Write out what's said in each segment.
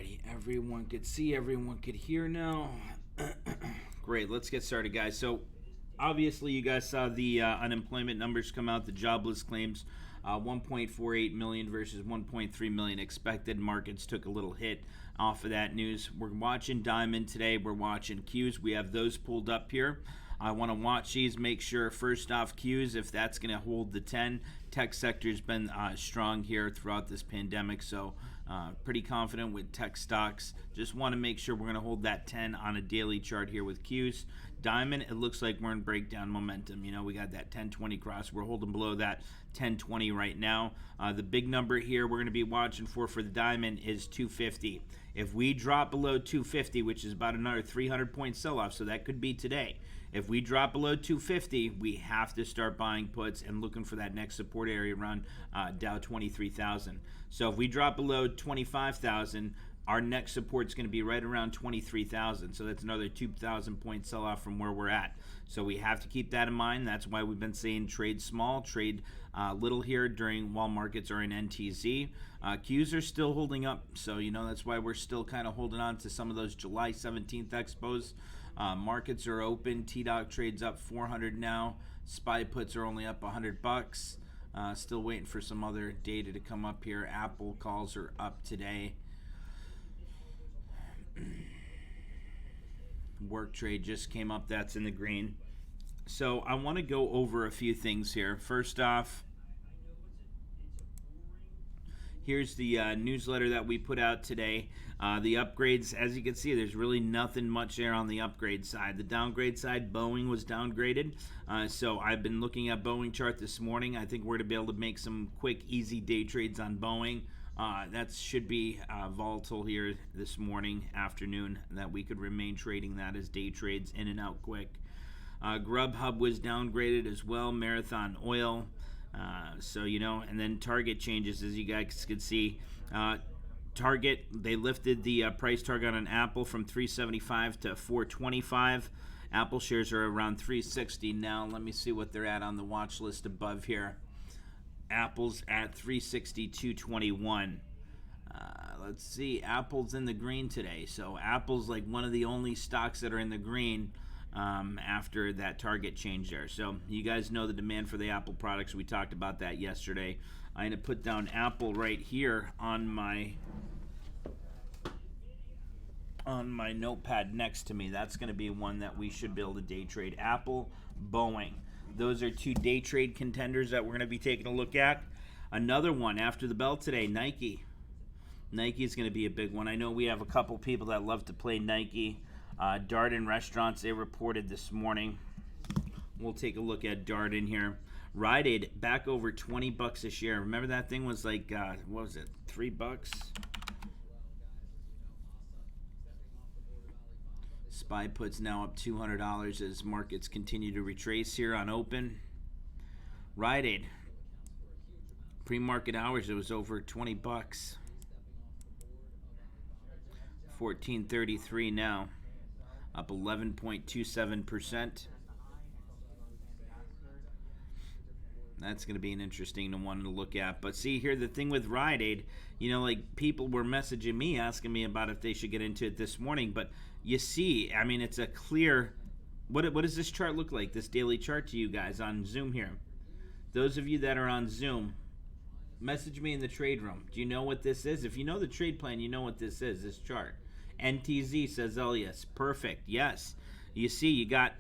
Alrighty, everyone could see, everyone could hear now. Great, let's get started, guys. So, obviously, you guys saw the unemployment numbers come out, the jobless claims, 1.48 million versus 1.3 million expected. Markets took a little hit off of that news. We're watching Diamond today. We're watching Qs. We have those pulled up here. I want to watch these, make sure first off Qs, if that's going to hold the 10. Tech sector's been strong here throughout this pandemic, so pretty confident with tech stocks. Just want to make sure we're going to hold that 10 on a daily chart here with Qs. Diamond, it looks like we're in breakdown momentum. You know, we got that 1020 cross. We're holding below that 1020 right now. The big number here we're going to be watching for the Diamond is 250. If we drop below 250, which is about another 300-point sell-off, so that could be today. If we drop below 250, we have to start buying puts and looking for that next support area around Dow 23,000. So if we drop below 25,000, our next support is going to be right around 23,000. So that's another 2,000 point sell off from where we're at. So we have to keep that in mind. That's why we've been saying trade small, trade little here during while markets are in NTZ. Qs are still holding up. So, you know, that's why we're still kind of holding on to some of those July 17th expos. Markets are open. T-Dog trades up 400 now. SPY puts are only up $100. Still waiting for some other data to come up here. Apple calls are up today. Work trade just came up. That's in the green. So I want to go over a few things here. First off, here's the newsletter that we put out today. The upgrades, as you can see, there's really nothing much there on the upgrade side. The downgrade side, Boeing was downgraded. So I've been looking at Boeing chart this morning. I think we're going to be able to make some quick, easy day trades on Boeing. That should be volatile here this morning, afternoon, that we could remain trading that as day trades in and out quick. Grubhub was downgraded as well, Marathon Oil. So, you know, and then Target changes, as you guys can see. Target, they lifted the price target on Apple from $375 to $425. Apple shares are around $360 now. Let me see what they're at on the watch list above here. Apple's at $362.21. Let's see, Apple's in the green today. So Apple's like one of the only stocks that are in the green after that target change there. So you guys know the demand for the Apple products. We talked about that yesterday. I'm going to put down Apple right here on my notepad next to me. That's going to be one that we should be able to day trade. Apple, Boeing. Those are two day trade contenders that we're going to be taking a look at. Another one after the bell today, Nike. Nike is going to be a big one. I know we have a couple people that love to play Nike. Darden Restaurants, they reported this morning. We'll take a look at Darden here. Rite Aid back over $20 a share. Remember that thing was like, what was it, $3? SPY puts now up $200 as markets continue to retrace here on open. Rite Aid, pre-market hours, it was over $20. 14.33 now, up 11.27%. That's going to be an interesting one to look at. But see here, the thing with Rite Aid, you know, like people were messaging me, asking me about if they should get into it this morning. But you see, I mean, it's a clear, what does this chart look like, this daily chart to you guys on Zoom here? Those of you that are on Zoom, message me in the trade room. Do you know what this is? If you know the trade plan, you know what this is, this chart. NTZ, says Elias. Perfect, yes. You see, you got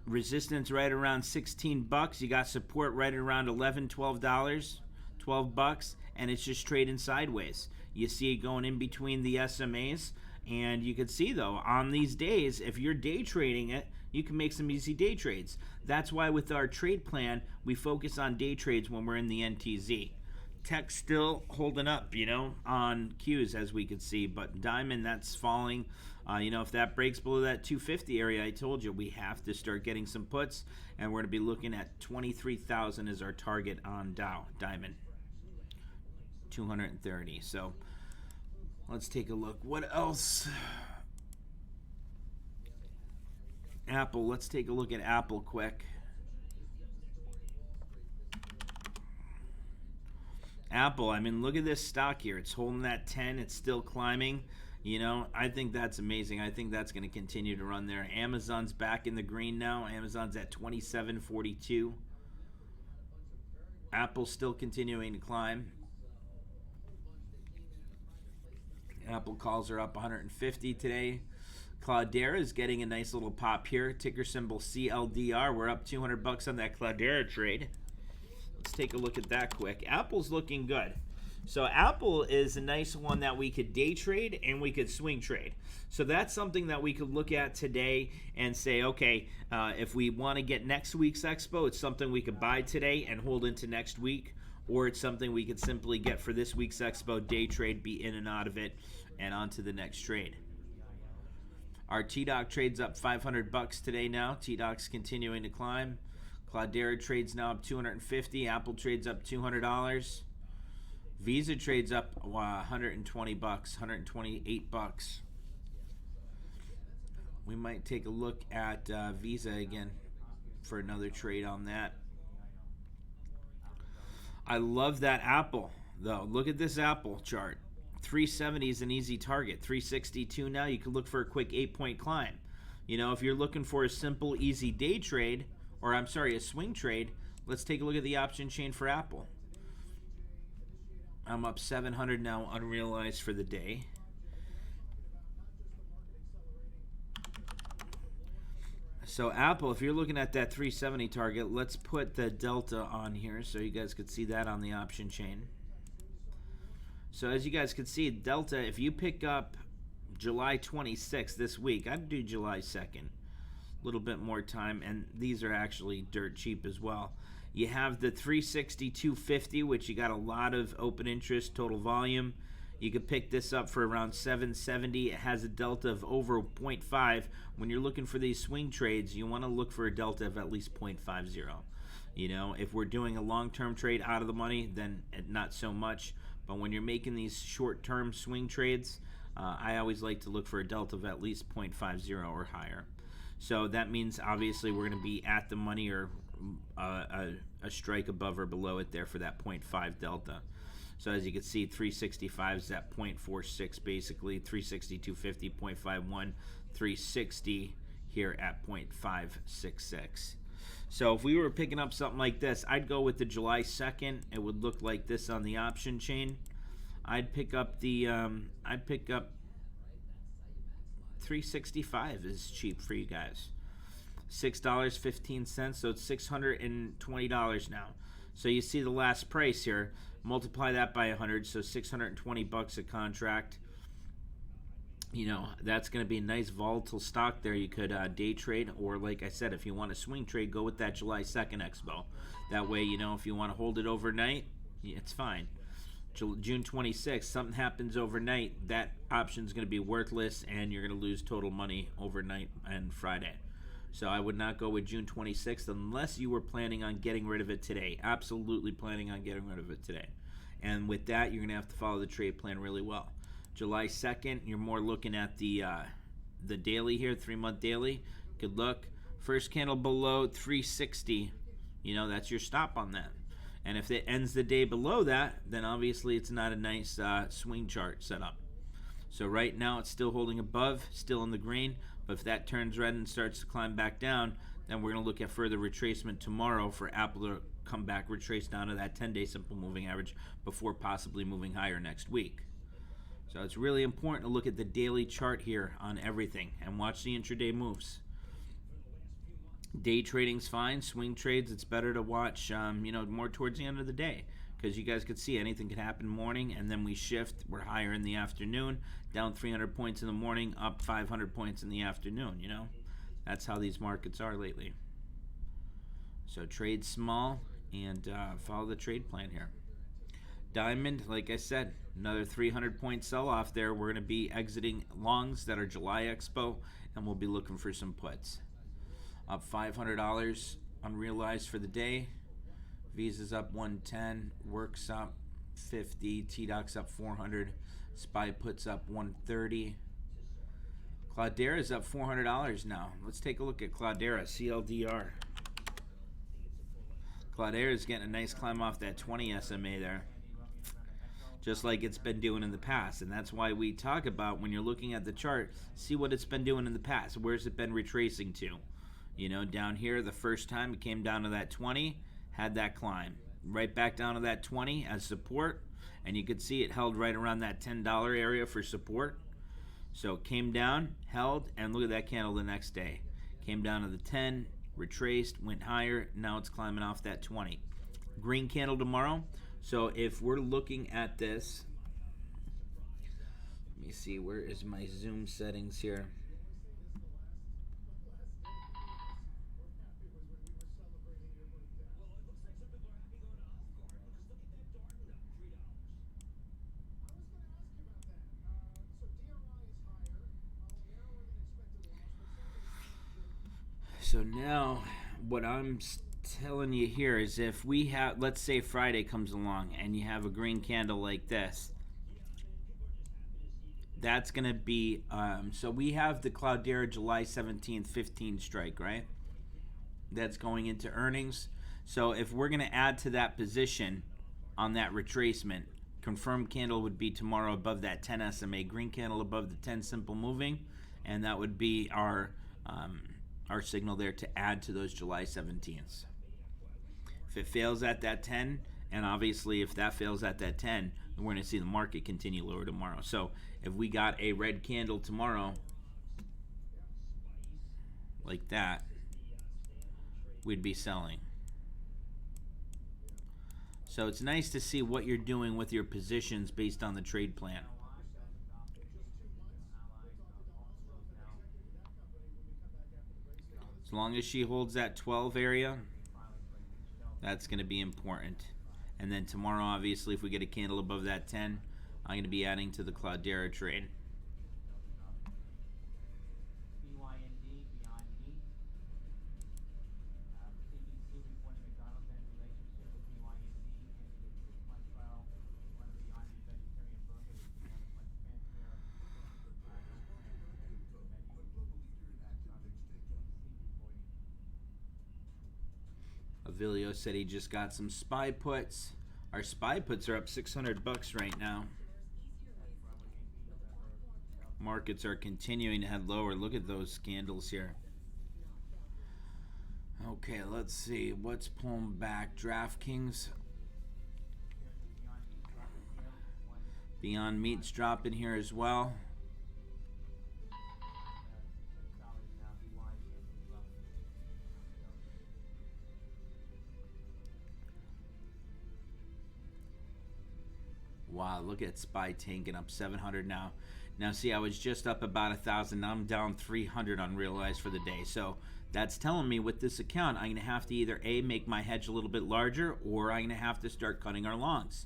resistance right around $16. You got support right around $11, $12, $12, and it's just trading sideways. You see it going in between the SMAs, and you can see though on these days, if you're day trading it, you can make some easy day trades. That's why with our trade plan, we focus on day trades when we're in the NTZ. Tech still holding up, you know, on Qs as we could see, but Diamond, that's falling. You know, if that breaks below that 250 area, I told you we have to start getting some puts, and we're going to be looking at 23,000 as our target on Diamond. 230. So let's take a look. What else? Apple. Let's take a look at Apple quick. Apple, I mean, look at this stock here. It's holding that 10. It's still climbing. You know, I think that's amazing. I think that's going to continue to run there. Amazon's back in the green now. Amazon's at 27.42. Apple's still continuing to climb. Apple calls are up 150 today. Cloudera is getting a nice little pop here. Ticker symbol CLDR. We're up 200 bucks on that Cloudera trade. Let's take a look at that quick. Apple's looking good. So Apple is a nice one that we could day trade and we could swing trade. So that's something that we could look at today and say, okay, if we want to get next week's expo, it's something we could buy today and hold into next week, or it's something we could simply get for this week's expo, day trade, be in and out of it, and on to the next trade. Our T-Doc trades up 500 bucks today now. T-Doc's continuing to climb. Cloudera trades now up 250. Apple trades up $200. Visa trades up 120 bucks, 128 bucks. We might take a look at Visa again for another trade on that. I love that Apple, though. Look at this Apple chart. 370 is an easy target. 362 now. You could look for a quick 8-point climb. You know, if you're looking for a simple, easy day trade, or I'm sorry, a swing trade, let's take a look at the option chain for Apple. I'm up 700 now, unrealized for the day. So Apple, if you're looking at that 370 target, let's put the delta on here so you guys could see that on the option chain. So as you guys can see, delta, if you pick up July 26th this week, I'd do July 2nd. A little bit more time, and these are actually dirt cheap as well. You have the 362.50, which you got a lot of open interest, total volume. You could pick this up for around 770. It has a delta of over 0.5. When you're looking for these swing trades, you want to look for a delta of at least 0.50. You know, if we're doing a long-term trade out of the money, then not so much. But when you're making these short-term swing trades, I always like to look for a delta of at least 0.50 or higher. So that means obviously we're going to be at the money or a strike above or below it there for that 0.5 delta. So as you can see, 365 is at 0.46 basically, 362.50, 0.51, 360 here at 0.566. So if we were picking up something like this, I'd go with the July 2nd. It would look like this on the option chain. I'd pick up the 365 is cheap for you guys. $6.15, so it's $620 now. So you see the last price here. Multiply that by 100, so 620 bucks a contract. You know, that's going to be a nice volatile stock there. You could day trade, or like I said, if you want to swing trade, go with that July 2nd expo. That way, you know, if you want to hold it overnight, it's fine. June 26th, something happens overnight, that option is going to be worthless, and you're going to lose total money overnight and Friday. So I would not go with June 26th unless you were planning on getting rid of it today. Absolutely planning on getting rid of it today. And with that, you're going to have to follow the trade plan really well. July 2nd, you're more looking at the daily here, 3-month daily. Good look. First candle below 360, you know, that's your stop on that. And if it ends the day below that, then obviously it's not a nice swing chart setup. So right now it's still holding above, still in the green. But if that turns red and starts to climb back down, then we're going to look at further retracement tomorrow for Apple to come back, retrace down to that 10-day simple moving average before possibly moving higher next week. So it's really important to look at the daily chart here on everything and watch the intraday moves. Day trading's fine. Swing trades, it's better to watch, you know, more towards the end of the day, because you guys could see anything could happen morning, and then we shift. We're higher in the afternoon, down 300 points in the morning, up 500 points in the afternoon. You know, that's how these markets are lately. So trade small and follow the trade plan here. Diamond, like I said, another 300-point sell-off there. We're going to be exiting longs that are July Expo, and we'll be looking for some puts. Up $500 unrealized for the day. Visa's up 110, Works up 50, T-Doc's up 400, SPY puts up 130. Cloudera's up $400 now. Let's take a look at Cloudera, CLDR. Cloudera is getting a nice climb off that 20 SMA there. just like it's been doing in the past. And that's why we talk about, when you're looking at the chart, see what it's been doing in the past. Where's it been retracing to? You know, down here, the first time it came down to that 20, had that climb. Right back down to that 20 as support. And you could see it held right around that $10 area for support. So it came down, held, and look at that candle the next day. Came down to the 10, retraced, went higher. Now it's climbing off that 20. Green candle tomorrow. So if we're looking at this, let me see, where is my zoom settings here? So now what I'm telling you here is, if we have, let's say Friday comes along and you have a green candle like this, that's going to be, so we have the Cloudera July 17th, 15 strike, right? That's going into earnings. So if we're going to add to that position on that retracement, confirmed candle would be tomorrow above that 10 SMA, green candle above the 10 simple moving, and that would be our signal there to add to those July 17ths. If it fails at that 10, and obviously if that fails at that 10, then we're going to see the market continue lower tomorrow. So if we got a red candle tomorrow like that, we'd be selling. So it's nice to see what you're doing with your positions based on the trade plan. As long as she holds that 12 area, that's going to be important. And then tomorrow, obviously, if we get a candle above that 10, I'm going to be adding to the Cloudera trade. Avilio said he just got some SPY puts. Our SPY puts are up $600 right now. Markets are continuing to head lower. Look at those candles here. Okay, let's see what's pulling back. DraftKings. Beyond Meat's dropping here as well. Wow, look at SPY tanking up 700 now. Now see, I was just up about 1,000. Now I'm down 300 unrealized for the day. So that's telling me with this account, I'm going to have to either A, make my hedge a little bit larger, or I'm going to have to start cutting our longs.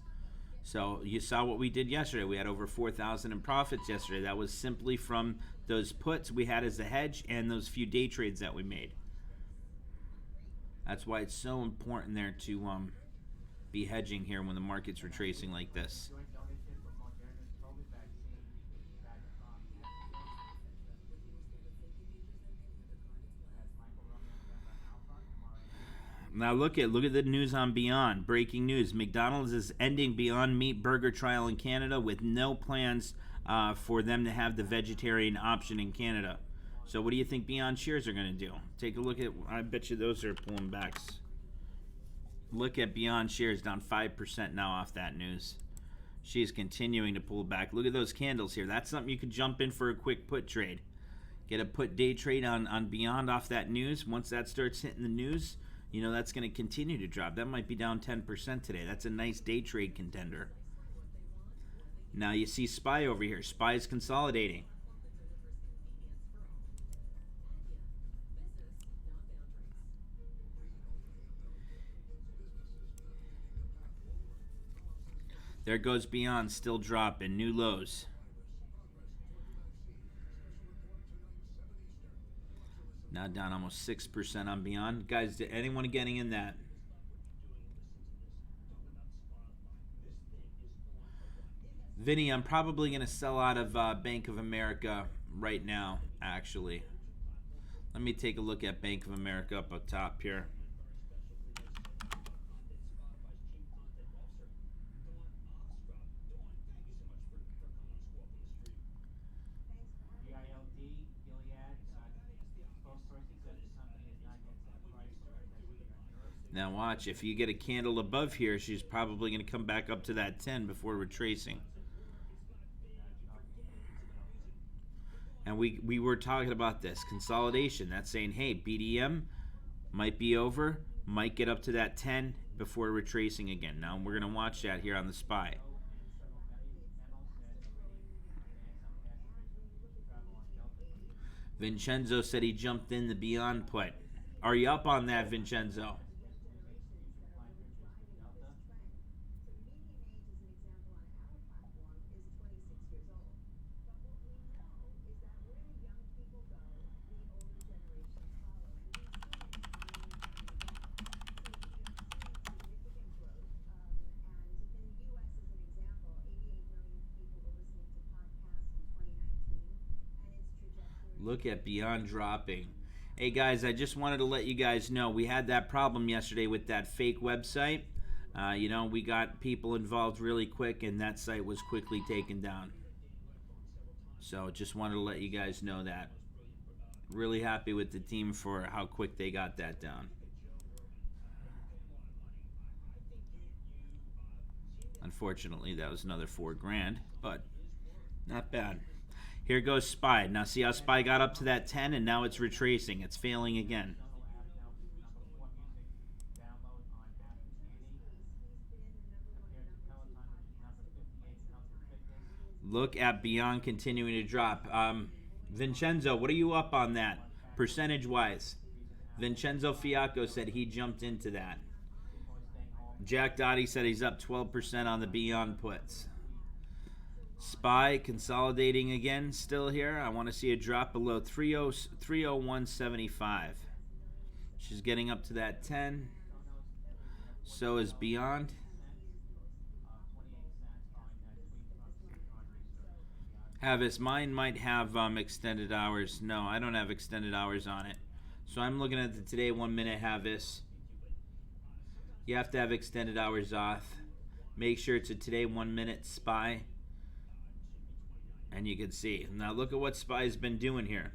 So you saw what we did yesterday. We had over 4,000 in profits yesterday. That was simply from those puts we had as a hedge and those few day trades that we made. That's why it's so important there to be hedging here when the market's retracing like this. Now look at the news on Beyond. Breaking news: McDonald's is ending Beyond Meat burger trial in Canada with no plans for them to have the vegetarian option in Canada. So what do you think Beyond shares are going to do? Take a look at. I bet you those are pulling backs. Look at Beyond shares down 5% now off that news. She's continuing to pull back. Look at those candles here. That's something you could jump in for a quick put trade. Get a put day trade on Beyond off that news. Once that starts hitting the news, you know that's going to continue to drop. That might be down 10% today. That's a nice day trade contender. Now you see SPY over here. SPY is consolidating. There goes Beyond, still dropping. New lows. Now down almost 6% on Beyond. Guys, did anyone getting in that? Vinny, I'm probably going to sell out of Bank of America right now, actually. Let me take a look at Bank of America up top here. Now watch, if you get a candle above here, she's probably going to come back up to that 10 before retracing. And we were talking about this consolidation. That's saying, hey, BDM might be over, might get up to that 10 before retracing again. Now we're going to watch that here on the SPY. Vincenzo said he jumped in the Beyond put. Are you up on that, Vincenzo? Look at Beyond dropping. Hey guys, I just wanted to let you guys know we had that problem yesterday with that fake website. We got people involved really quick and that site was quickly taken down. So just wanted to let you guys know that. Really happy with the team for how quick they got that down. Unfortunately, that was another $4,000, but not bad. Here goes SPY. Now see how SPY got up to that 10 and now it's retracing. It's failing again. Look at Beyond continuing to drop. Vincenzo, what are you up on that percentage-wise? Vincenzo Fiacco said he jumped into that. Jack Dottie said he's up 12% on the Beyond puts. SPY consolidating again still here. I want to see a drop below 301.75. She's getting up to that 10. So is Beyond. Havis, mine might have extended hours. No, I don't have extended hours on it. So I'm looking at the today 1 minute Havis. You have to have extended hours off. Make sure it's a today 1 minute SPY. And you can see. Now look at what SPY's been doing here.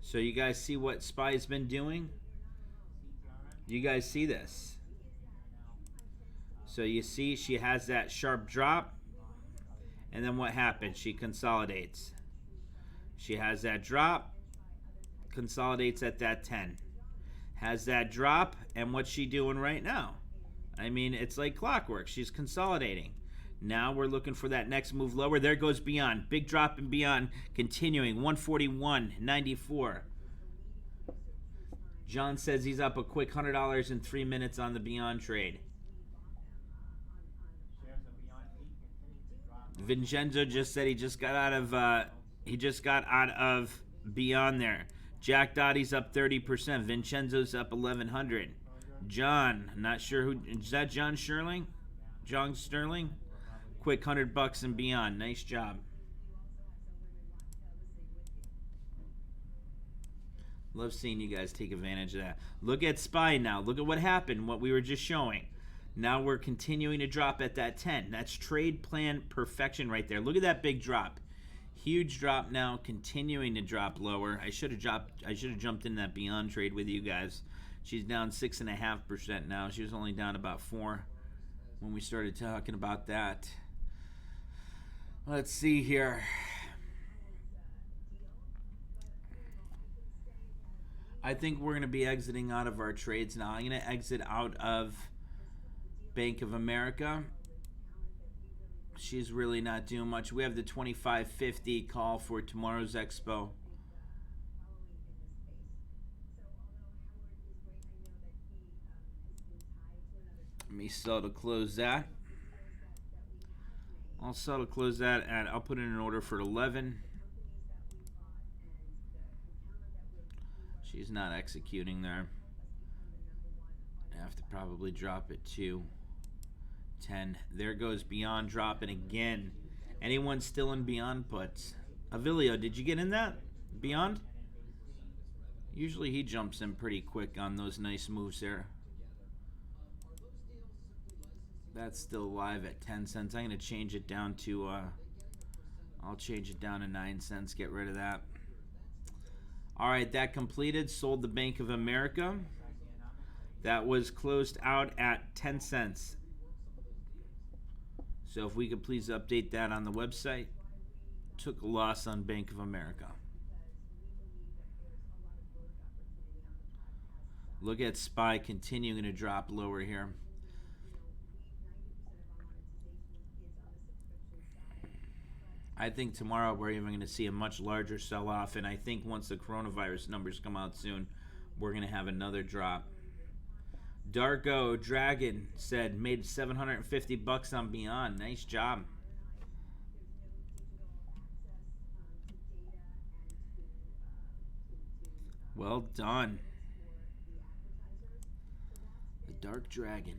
So you guys see what SPY's been doing? You guys see this? So you see she has that sharp drop. And then what happens? She consolidates. She has that drop. Consolidates at that 10. Has that drop. And what's she doing right now? I mean, it's like clockwork. She's consolidating. Now we're looking for that next move lower. There goes Beyond. Big drop in Beyond. Continuing. 141.94. John says he's up a quick $100 in 3 minutes on the Beyond trade. Vincenzo just said he just got out of Beyond there. Jack Dottie's up 30%. Vincenzo's up 1,100. John, not sure who is that. John Sterling? John Sterling? Quick $100 and Beyond. Nice job. Love seeing you guys take advantage of that. Look at SPY now. Look at what happened, what we were just showing. Now we're continuing to drop at that 10. That's trade plan perfection right there. Look at that big drop. Huge drop now, continuing to drop lower. I should have jumped in that Beyond trade with you guys. She's down 6.5% now. She was only down about 4 when we started talking about that. Let's see here. I think we're going to be exiting out of our trades now. I'm going to exit out of Bank of America. She's really not doing much. We have the 25.50 call for tomorrow's expo. Let me sell to close that. I'll sell to close that, and I'll put in an order for 11. She's not executing there. I have to probably drop it to 10. There goes Beyond dropping again. Anyone still in Beyond puts? Avilio, did you get in that? Beyond? Usually he jumps in pretty quick on those nice moves there. That's still live at 10 cents. I'm going to change it down to, I'll change it down to 9 cents. Get rid of that. All right, that completed. Sold the Bank of America. That was closed out at 10 cents. So if we could please update that on the website. Took a loss on Bank of America. Look at SPY continuing to drop lower here. I think tomorrow we're even going to see a much larger sell-off, and I think once the coronavirus numbers come out soon, we're going to have another drop. Darko Dragon said made 750 bucks on Beyond. Nice job. Well done. The Dark Dragon.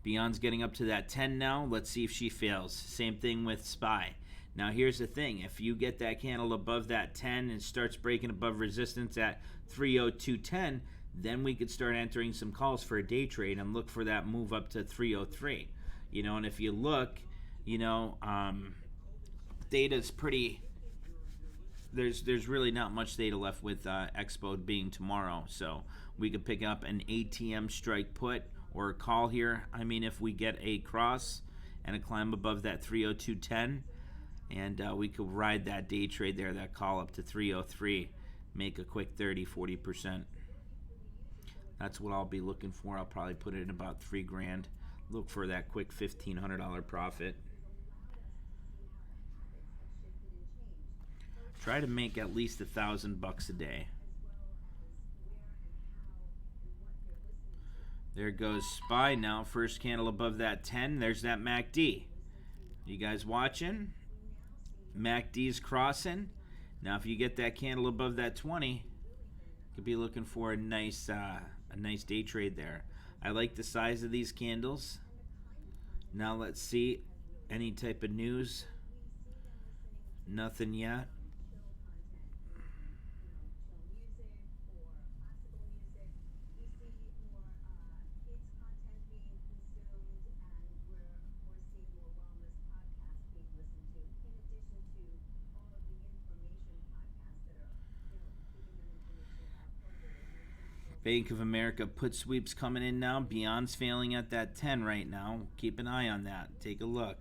Beyond's getting up to that 10 now. Let's see if she fails. Same thing with SPY. Now here's the thing. If you get that candle above that 10 and starts breaking above resistance at 302.10, then we could start entering some calls for a day trade and look for that move up to 303. You know, and if you look, you know, data's pretty... There's really not much data left with Expo being tomorrow, so we could pick up an ATM strike put or a call here. I mean, if we get a cross and a climb above that 302.10, and we could ride that day trade there, that call up to 303, make a quick 30-40%. That's what I'll be looking for. I'll probably put it in about $3,000. Look for that quick $1,500 profit. Try to make at least $1,000 a day. There goes SPY now. First candle above that 10. There's that MACD. You guys watching? MACD's crossing. Now, if you get that candle above that 20, you could be looking for a nice day trade there. I like the size of these candles. Now let's see any type of news. Nothing yet. Bank of America put sweeps coming in now. Beyond's failing at that 10 right now. Keep an eye on that. Take a look.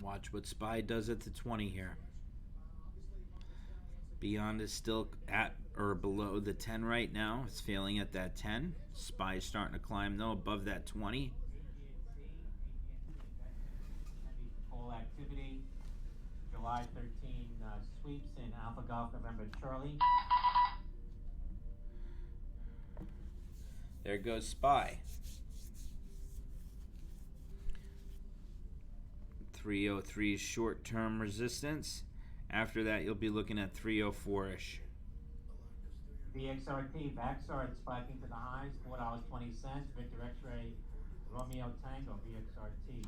Watch what SPY does at the 20 here. Beyond is still at or below the 10 right now. It's failing at that 10. SPY is starting to climb though above that 20. Full activity. July 13 sweeps in Alpha Golf November Charlie. There goes SPY. 303 short-term resistance. After that, you'll be looking at 304-ish. VXRT, Vaxart spiking to the highs, $4.20. Victor X-Ray, Romeo Tango, VXRT.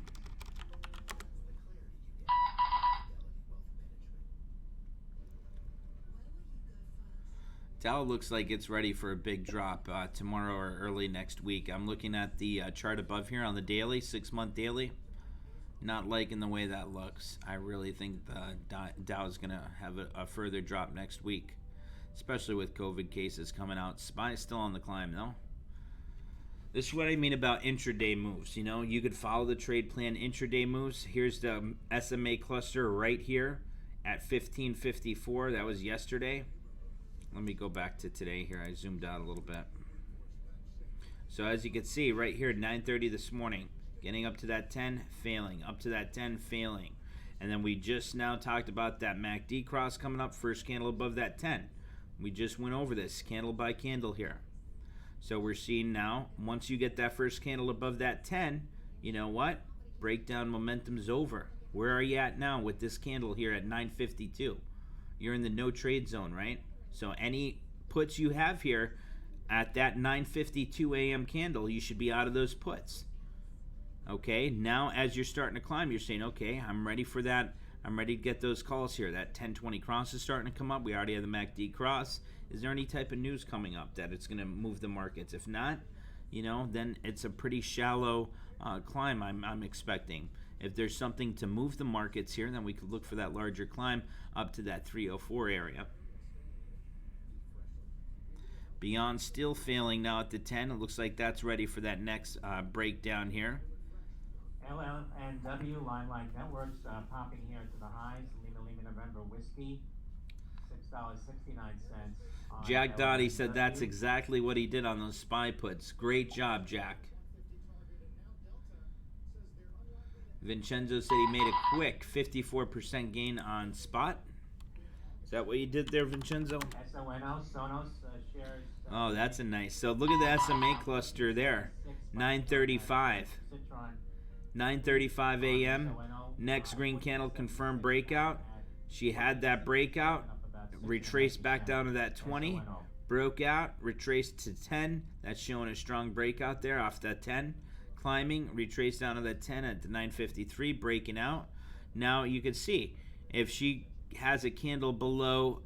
Dow looks like it's ready for a big drop tomorrow or early next week. I'm looking at the chart above here on the daily, 6-month daily. Not liking the way that looks. I really think the Dow is going to have a further drop next week, especially with COVID cases coming out. SPY is still on the climb, though. This is what I mean about intraday moves. You know, you could follow the trade plan intraday moves. Here's the SMA cluster right here at 1554. That was yesterday. Let me go back to today here. I zoomed out a little bit. So as you can see, right here at 9:30 this morning, getting up to that 10, failing. Up to that 10, failing. And then we just now talked about that MACD cross coming up. First candle above that 10. We just went over this candle by candle here. So we're seeing now, once you get that first candle above that 10, you know what? Breakdown momentum's over. Where are you at now with this candle here at 952? You're in the no trade zone, right? So any puts you have here at that 9:52 a.m. candle, you should be out of those puts. Okay, now as you're starting to climb, you're saying, okay, I'm ready for that. I'm ready to get those calls here. That 1020 cross is starting to come up. We already have the MACD cross. Is there any type of news coming up that it's going to move the markets? If not, you know, then it's a pretty shallow climb I'm expecting. If there's something to move the markets here, then we could look for that larger climb up to that 304 area. Beyond still failing now at the 10. It looks like that's ready for that next breakdown here. LL and W Limelight Networks popping here to the highs. Lima November Whiskey, $6.69. Jack Dottie said that's exactly what he did on those SPY puts. Great job, Jack. Vincenzo said he made a quick 54% gain on spot. Is that what you did there, Vincenzo? SONO, Sonos shares. Oh, that's a nice. So look at the SMA cluster there. 935. 9:35 a.m. Next green candle confirmed breakout. She had that breakout, retraced back down to that 20, broke out, retraced to 10. That's showing a strong breakout there off that 10. Climbing, retraced down to that 10 at the 9:53, breaking out. Now you can see if she has a candle below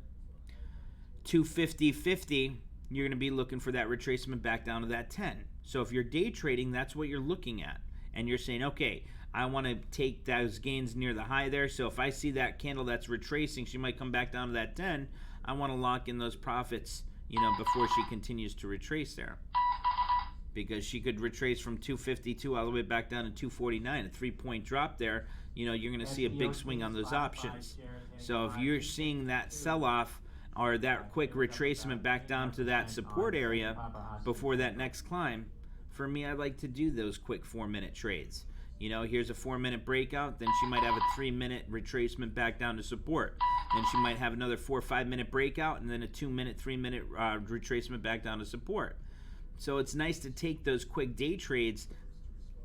250.50, you're going to be looking for that retracement back down to that 10. So if you're day trading, that's what you're looking at. And you're saying, okay, I want to take those gains near the high there. So if I see that candle that's retracing, she might come back down to that 10. I want to lock in those profits, you know, before she continues to retrace there. Because she could retrace from 252 all the way back down to 249. A 3-point drop there, you know, you're going to see a big swing on those options. So if you're seeing that sell-off or that quick retracement back down to that support area before that next climb, for me, I like to do those quick 4-minute trades. You know, here's a 4-minute breakout, then she might have a 3-minute retracement back down to support. Then she might have another 4 or 5-minute breakout, and then a 2-minute, 3-minute retracement back down to support. So it's nice to take those quick day trades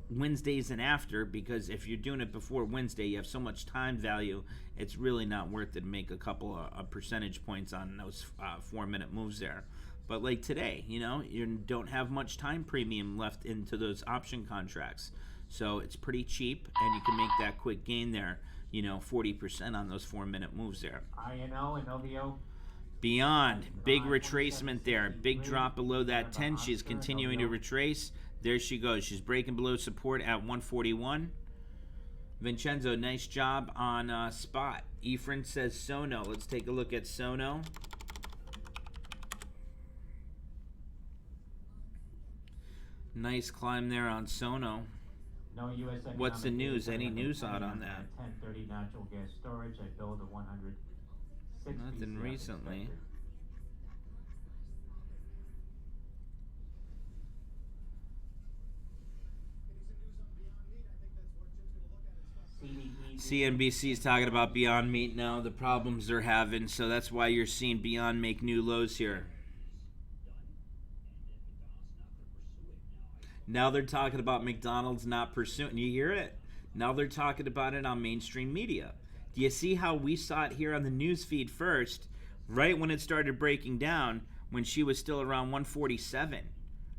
Wednesdays and after, because if you're doing it before Wednesday, you have so much time value, it's really not worth it to make a couple of percentage points on those 4-minute moves there. But like today, you know, you don't have much time premium left into those option contracts. So it's pretty cheap, and you can make that quick gain there, you know, 40% on those 4-minute moves there. INO and OVO. Beyond, big retracement there. Big drop below that 10. She's continuing to retrace. There she goes. She's breaking below support at 141. Vincenzo, nice job on spot. Efren says Sono. Let's take a look at Sono. Nice climb there on Sono. No US What's the news? Any news out on that? 1030 natural gas storage. I build a 106. Nothing recently. CNBC is talking about Beyond Meat now, the problems they're having, so that's why you're seeing Beyond make new lows here. Now they're talking about McDonald's not pursuing. You hear it? Now they're talking about it on mainstream media. Do you see how we saw it here on the news feed first, right when it started breaking down, when she was still around 147,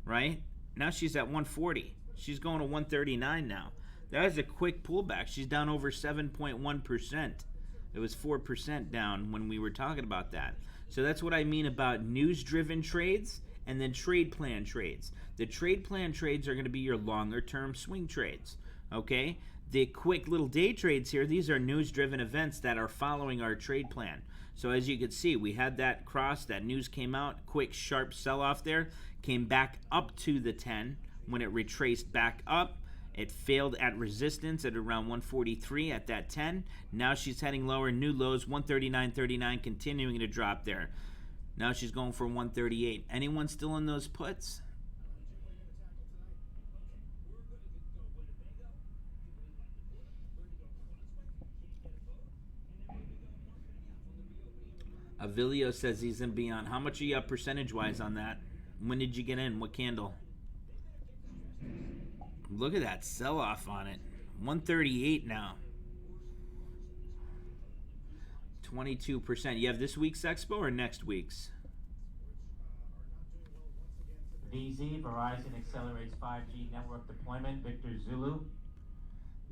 right? Now she's at 140. She's going to 139 now. That is a quick pullback. She's down over 7.1%. It was 4% down when we were talking about that. So that's what I mean about news-driven trades and then trade plan trades. The trade plan trades are going to be your longer-term swing trades, okay? The quick little day trades here, these are news-driven events that are following our trade plan. So as you can see, we had that cross, that news came out, quick, sharp sell-off there, came back up to the 10. When it retraced back up, it failed at resistance at around 143 at that 10. Now she's heading lower, new lows, 139.39, continuing to drop there. Now she's going for 138. Anyone still in those puts? Avilio says he's in Beyond. How much are you up percentage-wise on that? When did you get in? What candle? Look at that sell-off on it. 138 now. 22%. You have this week's expo or next week's? VZ, Verizon accelerates 5G network deployment. Victor Zulu.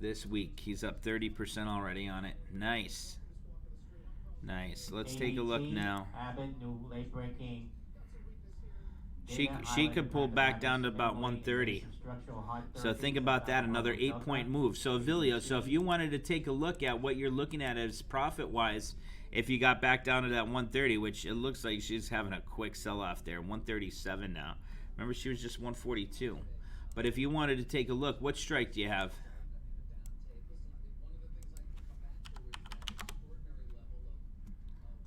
This week, he's up 30% already on it. Nice. Nice. Let's take a look now. Abbott, new late-breaking. She could pull back down to about 130. So think about that, another 8-point move. So Avilio, so if you wanted to take a look at what you're looking at as profit-wise, if you got back down to that 130, which it looks like she's having a quick sell-off there, 137 now. Remember, she was just 142. But if you wanted to take a look, what strike do you have?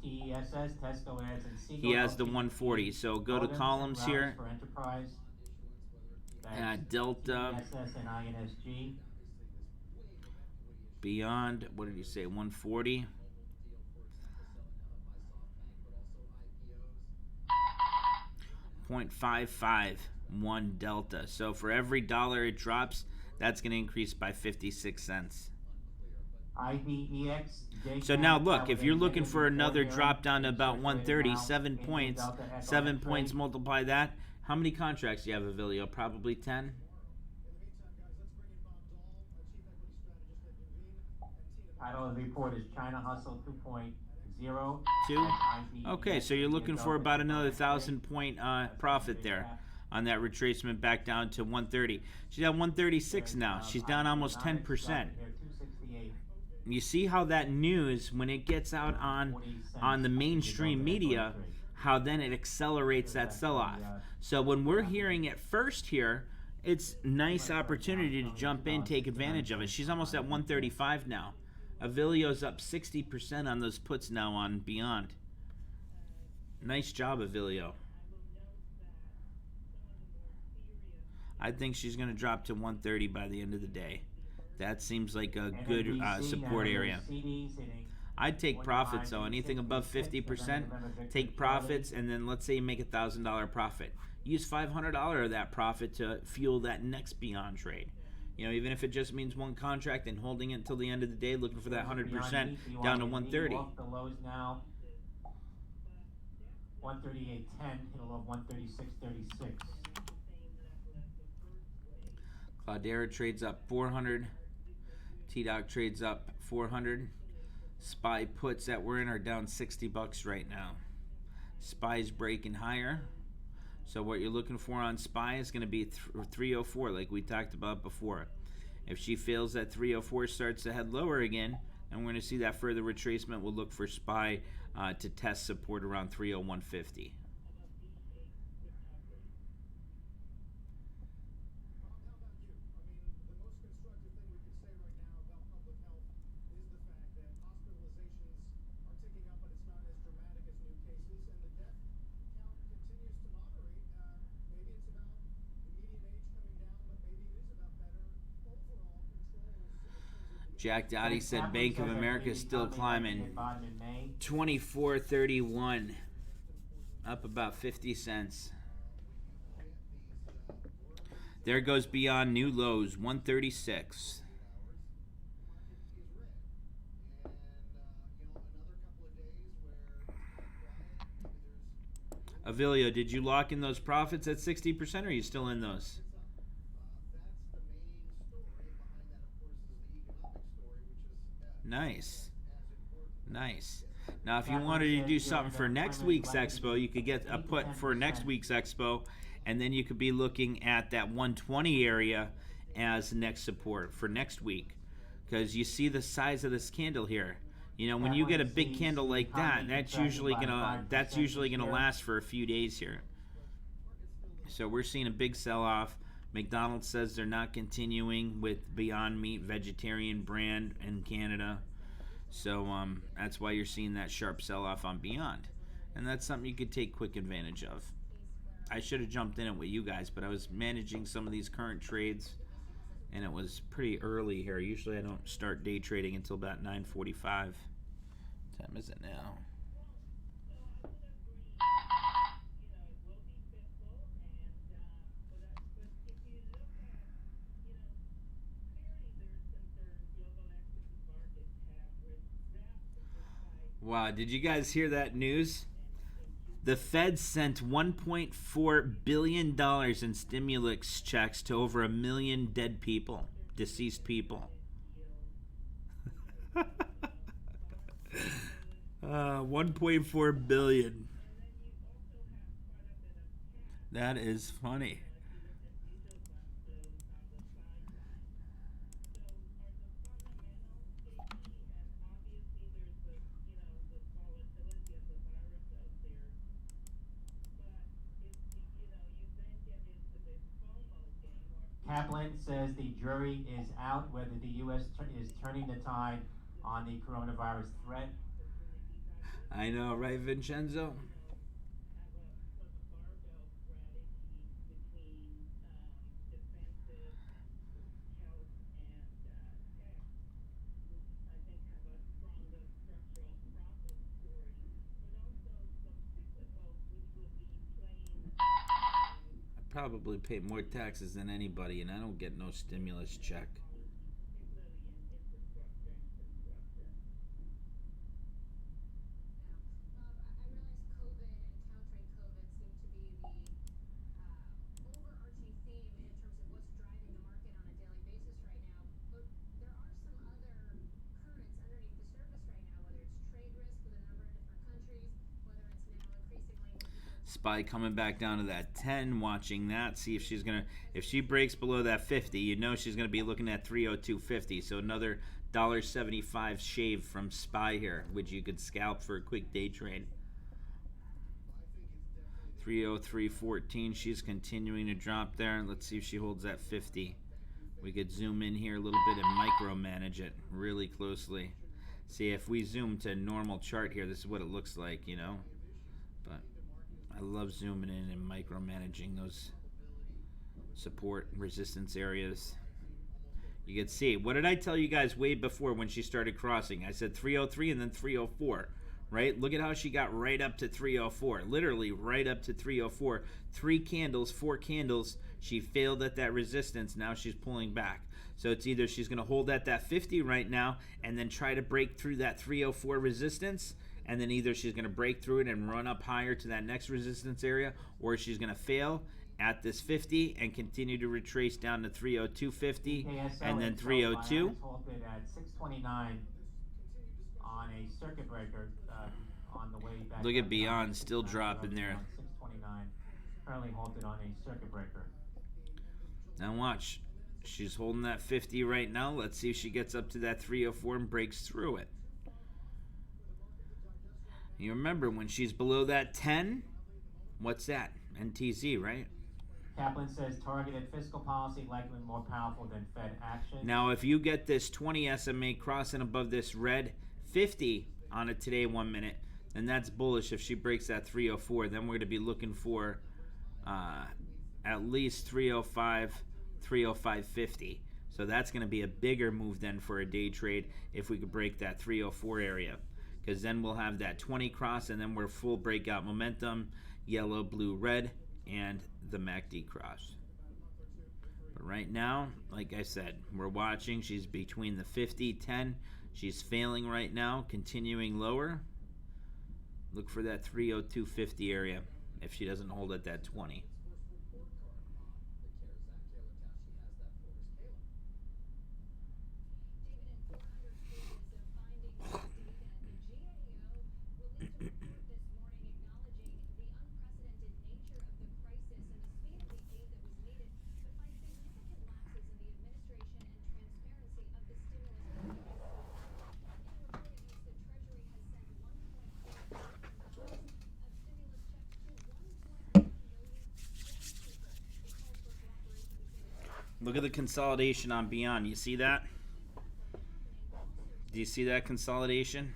TESS, Tesco Ads, and Seagull. He has the 140. So go to columns here. For Enterprise. Delta. TESS and INSG. Beyond, what did he say, 140? .551 delta. So for every dollar it drops, that's going to increase by 56 cents. IDEX. So now look, if you're looking for another drop down to about 130, 7 points, 7 points multiply that. How many contracts do you have, Avilio? Probably 10? Title of the report is China Hustle 2.0. 2? Okay, so you're looking for about another 1,000-point profit there on that retracement back down to 130. She's at 136 now. She's down almost 10%. You see how that news, when it gets out on the mainstream media, how then it accelerates that sell-off. So when we're hearing it first here, it's a nice opportunity to jump in, take advantage of it. She's almost at 135 now. Avilio's up 60% on those puts now on Beyond. Nice job, Avilio. I think she's going to drop to 130 by the end of the day. That seems like a good support area. I'd take profits, though. Anything above 50%, take profits, and then let's say you make $1,000 profit. Use $500 of that profit to fuel that next Beyond trade. You know, even if it just means one contract and holding it until the end of the day, looking for that 100% down to 130. Off the lows now. 138.10, it'll have 136.36. Cloudera trades up 400. T-Doc trades up 400. SPY puts that we're in are down 60 bucks right now. SPY's breaking higher. So what you're looking for on SPY is going to be 304 like we talked about before. If she fails that 304, starts to head lower again, and we're going to see that further retracement. We'll look for SPY to test support around 301.50. Jack Dottie said Bank of America is still climbing. 24.31, up about 50 cents. There goes Beyond, new lows, 136. Avilio, did you lock in those profits at 60%, or are you still in those? Nice. Nice. Now, if you wanted to do something for next week's expo, you could get a put for next week's expo, and then you could be looking at that 120 area as next support for next week, because you see the size of this candle here. You know, when you get a big candle like that, that's usually gonna last for a few days here. So we're seeing a big sell-off. McDonald's says they're not continuing with Beyond Meat vegetarian brand in Canada. So that's why you're seeing that sharp sell-off on Beyond. And that's something you could take quick advantage of. I should have jumped in it with you guys, but I was managing some of these current trades, and it was pretty early here. Usually I don't start day trading until about 9:45. What time is it now? Wow, did you guys hear that news? The Fed sent $1.4 billion in stimulus checks to over 1 million dead people, deceased people. 1.4 billion. That is funny. Kaplan says the jury is out whether the U.S. Is turning the tide on the coronavirus threat. I know, right, Vincenzo? I probably pay more taxes than anybody, and I don't get no stimulus check. Spy coming back down to that 10, watching that, see if she's gonna, if she breaks below that 50, you know she's gonna be looking at 302.50. So another $1.75 shave from Spy here, which you could scalp for a quick day trade. 303.14, she's continuing to drop there. Let's see if she holds that 50. We could zoom in here a little bit and micromanage it really closely. See, if we zoom to a normal chart here, this is what it looks like, you know. But I love zooming in and micromanaging those support and resistance areas. You can see, what did I tell you guys way before when she started crossing? I said 303 and then 304, right? Look at how she got right up to 304, literally right up to 304. 3 candles, 4 candles, she failed at that resistance. Now she's pulling back. So it's either she's going to hold at that 50 right now and then try to break through that 304 resistance, and then either she's going to break through it and run up higher to that next resistance area, or she's going to fail at this 50 and continue to retrace down to 302.50 and then 302. Halted at 629 on a circuit breaker on the way back. Look at Beyond still dropping there. 629, currently halted on a circuit breaker. Now watch, she's holding that 50 right now. Let's see if she gets up to that 304 and breaks through it. You remember when she's below that 10, what's that? NTZ, right? Kaplan says targeted fiscal policy likely more powerful than Fed action. Now, if you get this 20 SMA crossing above this red 50 on a today 1 minute, then that's bullish. If she breaks that 304, then we're going to be looking for at least 305, 305.50. So that's going to be a bigger move then for a day trade if we could break that 304 area. Because then we'll have that 20 cross, and then we're full breakout momentum, yellow, blue, red, and the MACD cross. But right now, like I said, we're watching. She's between the 50, 10. She's failing right now, continuing lower. Look for that 302.50 area if she doesn't hold at that 20. Look at the consolidation on Beyond. You see that? Do you see that consolidation?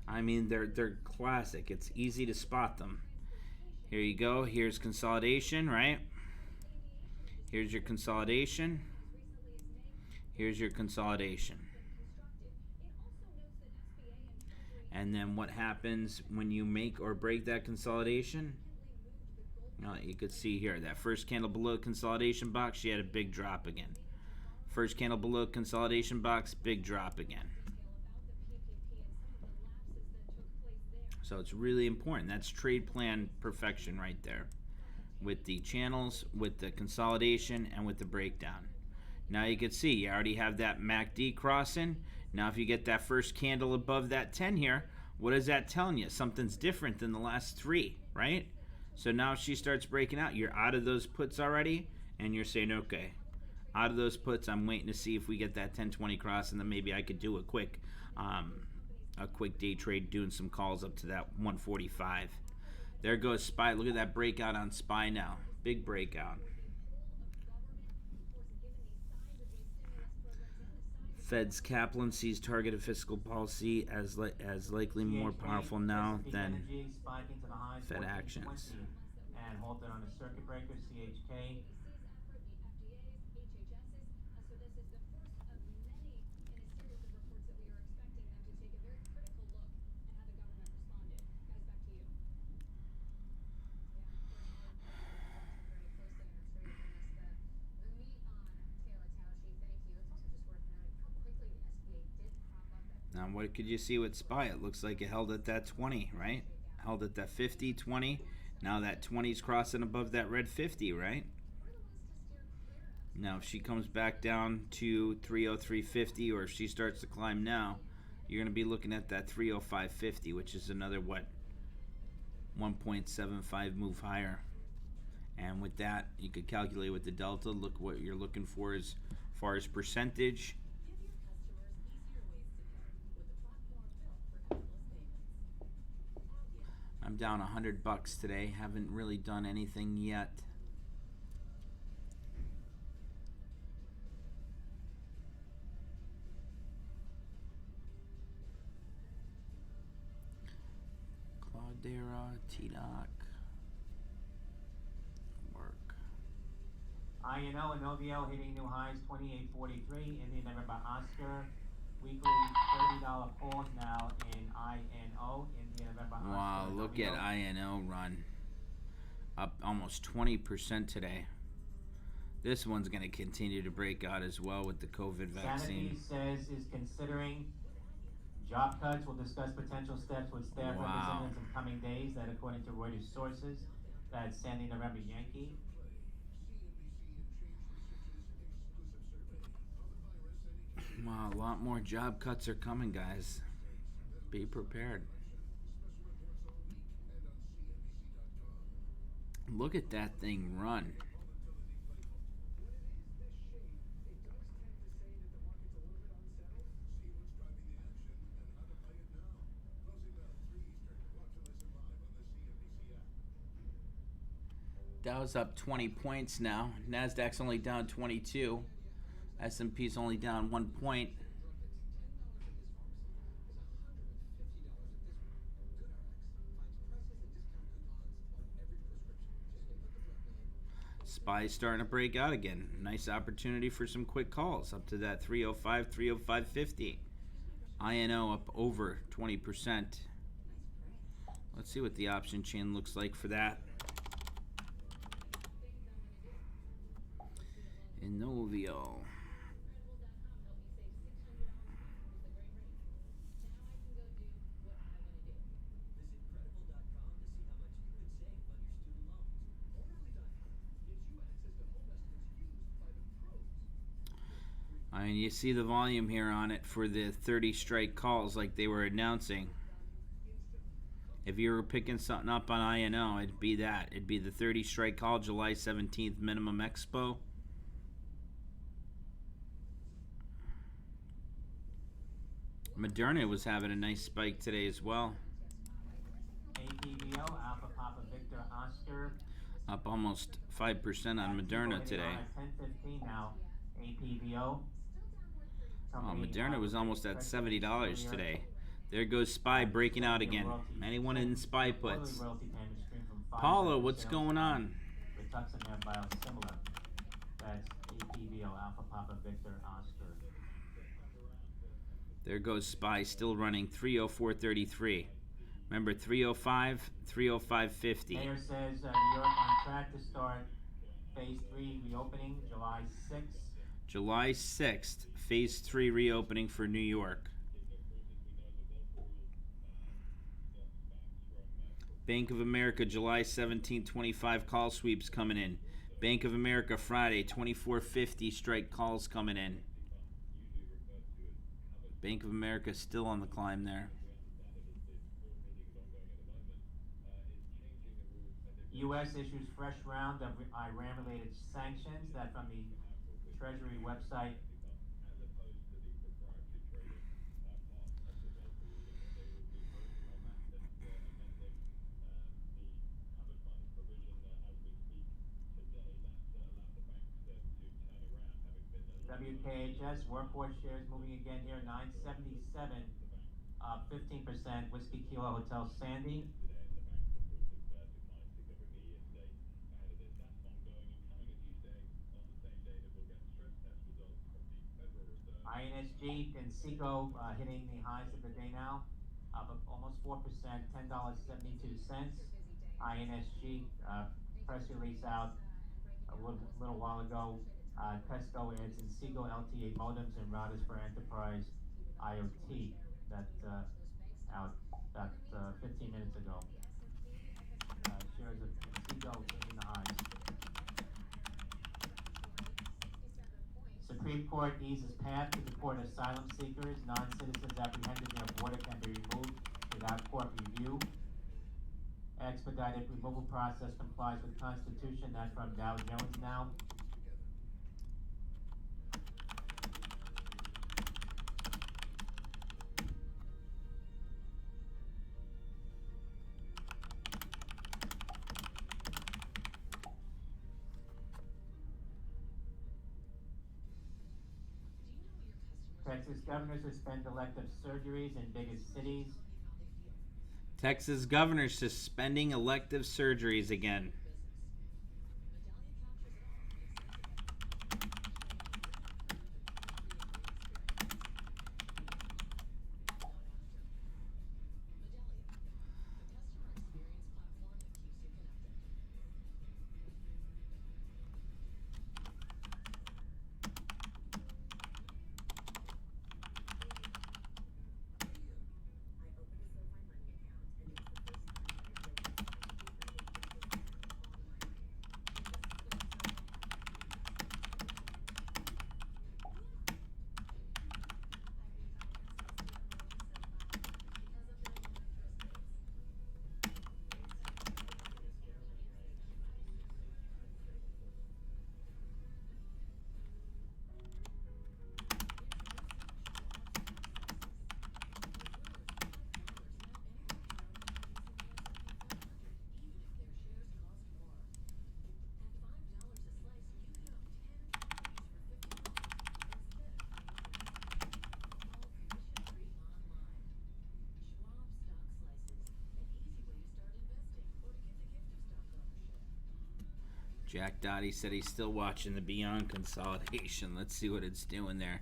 I mean, they're classic. It's easy to spot them. Here you go. Here's consolidation, right? Here's your consolidation. Here's your consolidation. And then what happens when you make or break that consolidation? You could see here, that first candle below consolidation box, she had a big drop again. First candle below consolidation box, big drop again. So it's really important. That's trade plan perfection right there, with the channels, with the consolidation, and with the breakdown. Now you can see you already have that MACD crossing. Now if you get that first candle above that 10 here, what is that telling you? Something's different than the last three, right? So now if she starts breaking out, you're out of those puts already, and you're saying, okay, out of those puts, I'm waiting to see if we get that 10-20 cross, and then maybe I could do a quick day trade doing some calls up to that 145. There goes SPY. Look at that breakout on SPY now. Big breakout. Fed's Kaplan sees targeted fiscal policy as likely more powerful now than spiking to the highs, Fed 14.20, actions. and halted on a circuit breaker. CHK. Now, what could you see with SPY? It looks like it held at that 20, right? Held at that 50, 20. Now that 20 is crossing above that red 50, right? Now, if she comes back down to 303.50, or if she starts to climb now, you're going to be looking at that 305.50, which is another, 1.75 move higher. And with that, you could calculate with the delta. Look what you're looking for as far as percentage. I'm down $100 today. Haven't really done anything yet. Cloudera, T-Doc. Work. INO and OVO hitting new highs, 28.43. Indian November Oscar. Weekly $30 calls now in INO. Indian November Oscar. Wow, look at INO run. Up almost 20% today. This one's going to continue to break out as well with the COVID vaccine. Sanofi says is considering job cuts. Will discuss potential steps with staff representatives in coming days. That according to Reuters sources. That's Sandy November Yankee. Wow, a lot more job cuts are coming, guys. Be prepared. Look at that thing run. Dow's up 20 points now. Nasdaq's only down 22. S&P's only down 1 point. SPY's starting to break out again. Nice opportunity for some quick calls up to that 305, 305.50. INO up over 20%. Let's see what the option chain looks like for that. Inovio. I mean, you see the volume here on it for the 30 strike calls like they were announcing. If you were picking something up on INO, it'd be that. It'd be the 30 strike call, July 17th minimum expo. Moderna was having a nice spike today as well. APVO, Alpha Papa Victor Oscar. Up almost 5% on Moderna today. 10.15 now. APVO. Oh, Moderna was almost at $70 today. There goes SPY breaking out again. Anyone in SPY puts? Paulo, what's going on? Rituximab biosimilar. That's APVO, Alpha Papa Victor Oscar. There goes SPY, still running 304.33. Remember 305, 305.50. Mayor says New York on track to start phase 3 reopening July 6th. July 6th, phase 3 reopening for New York. Bank of America July 17, 25 call sweeps coming in. Bank of America Friday 2450 strike calls coming in. Bank of America still on the climb there. U.S. issues fresh round of Iran-related sanctions. That from the Treasury website. WKHS workforce shares moving again here. 977, 15%. Whiskey Kilo Hotel Sandy. INSG and Seco hitting the highs of the day now, up almost 4%, $10.72. INSG press release out a little while ago. Tesco adds Inseego LTE modems and routers for enterprise IoT. That out about 15 minutes ago. Shares of Inseego hitting the highs. Supreme Court eases path to deport asylum seekers. Non-citizens apprehended near border can be removed without court review. Expedited removal process complies with Constitution. That's from Dow Jones now. Texas governor suspend elective surgeries in biggest cities. Texas governor suspending elective surgeries again. Jack Dottie said he's still watching the Beyond consolidation. Let's see what it's doing there.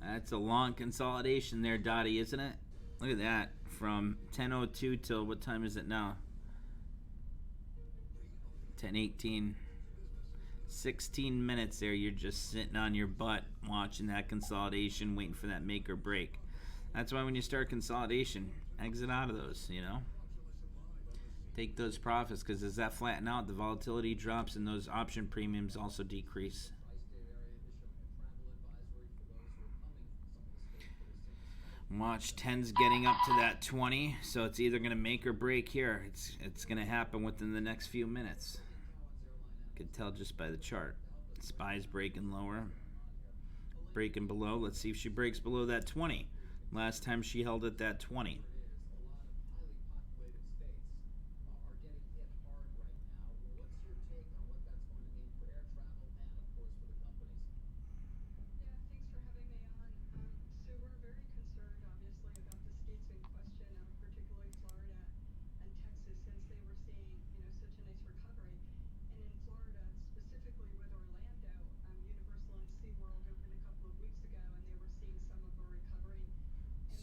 That's a long consolidation there, Dottie, isn't it? Look at that. From 10:02 till what time is it now? 10:18. 16 minutes there. You're just sitting on your butt watching that consolidation, waiting for that make or break. That's why when you start consolidation, exit out of those, Take those profits, because as that flatten out, the volatility drops and those option premiums also decrease. Watch 10's getting up to that 20, so it's either going to make or break here. It's going to happen within the next few minutes. Could tell just by the chart. SPY's breaking lower, breaking below. Let's see if she breaks below that 20. Last time she held at that 20.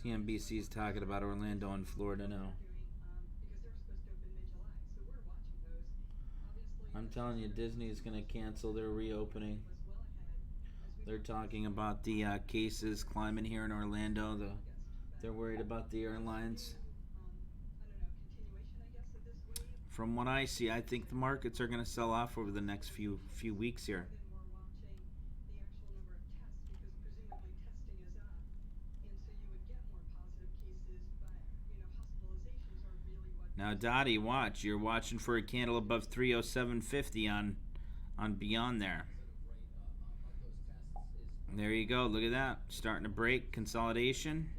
CNBC's talking about Orlando and Florida now. I'm telling you, Disney is going to cancel their reopening. They're talking about the cases climbing here in Orlando. They're worried about the airlines. From what I see, I think the markets are going to sell off over the next few weeks here. Now, Dottie, watch. You're watching for a candle above 307.50 on Beyond there. There you go. Look at that. Starting to break. Consolidation.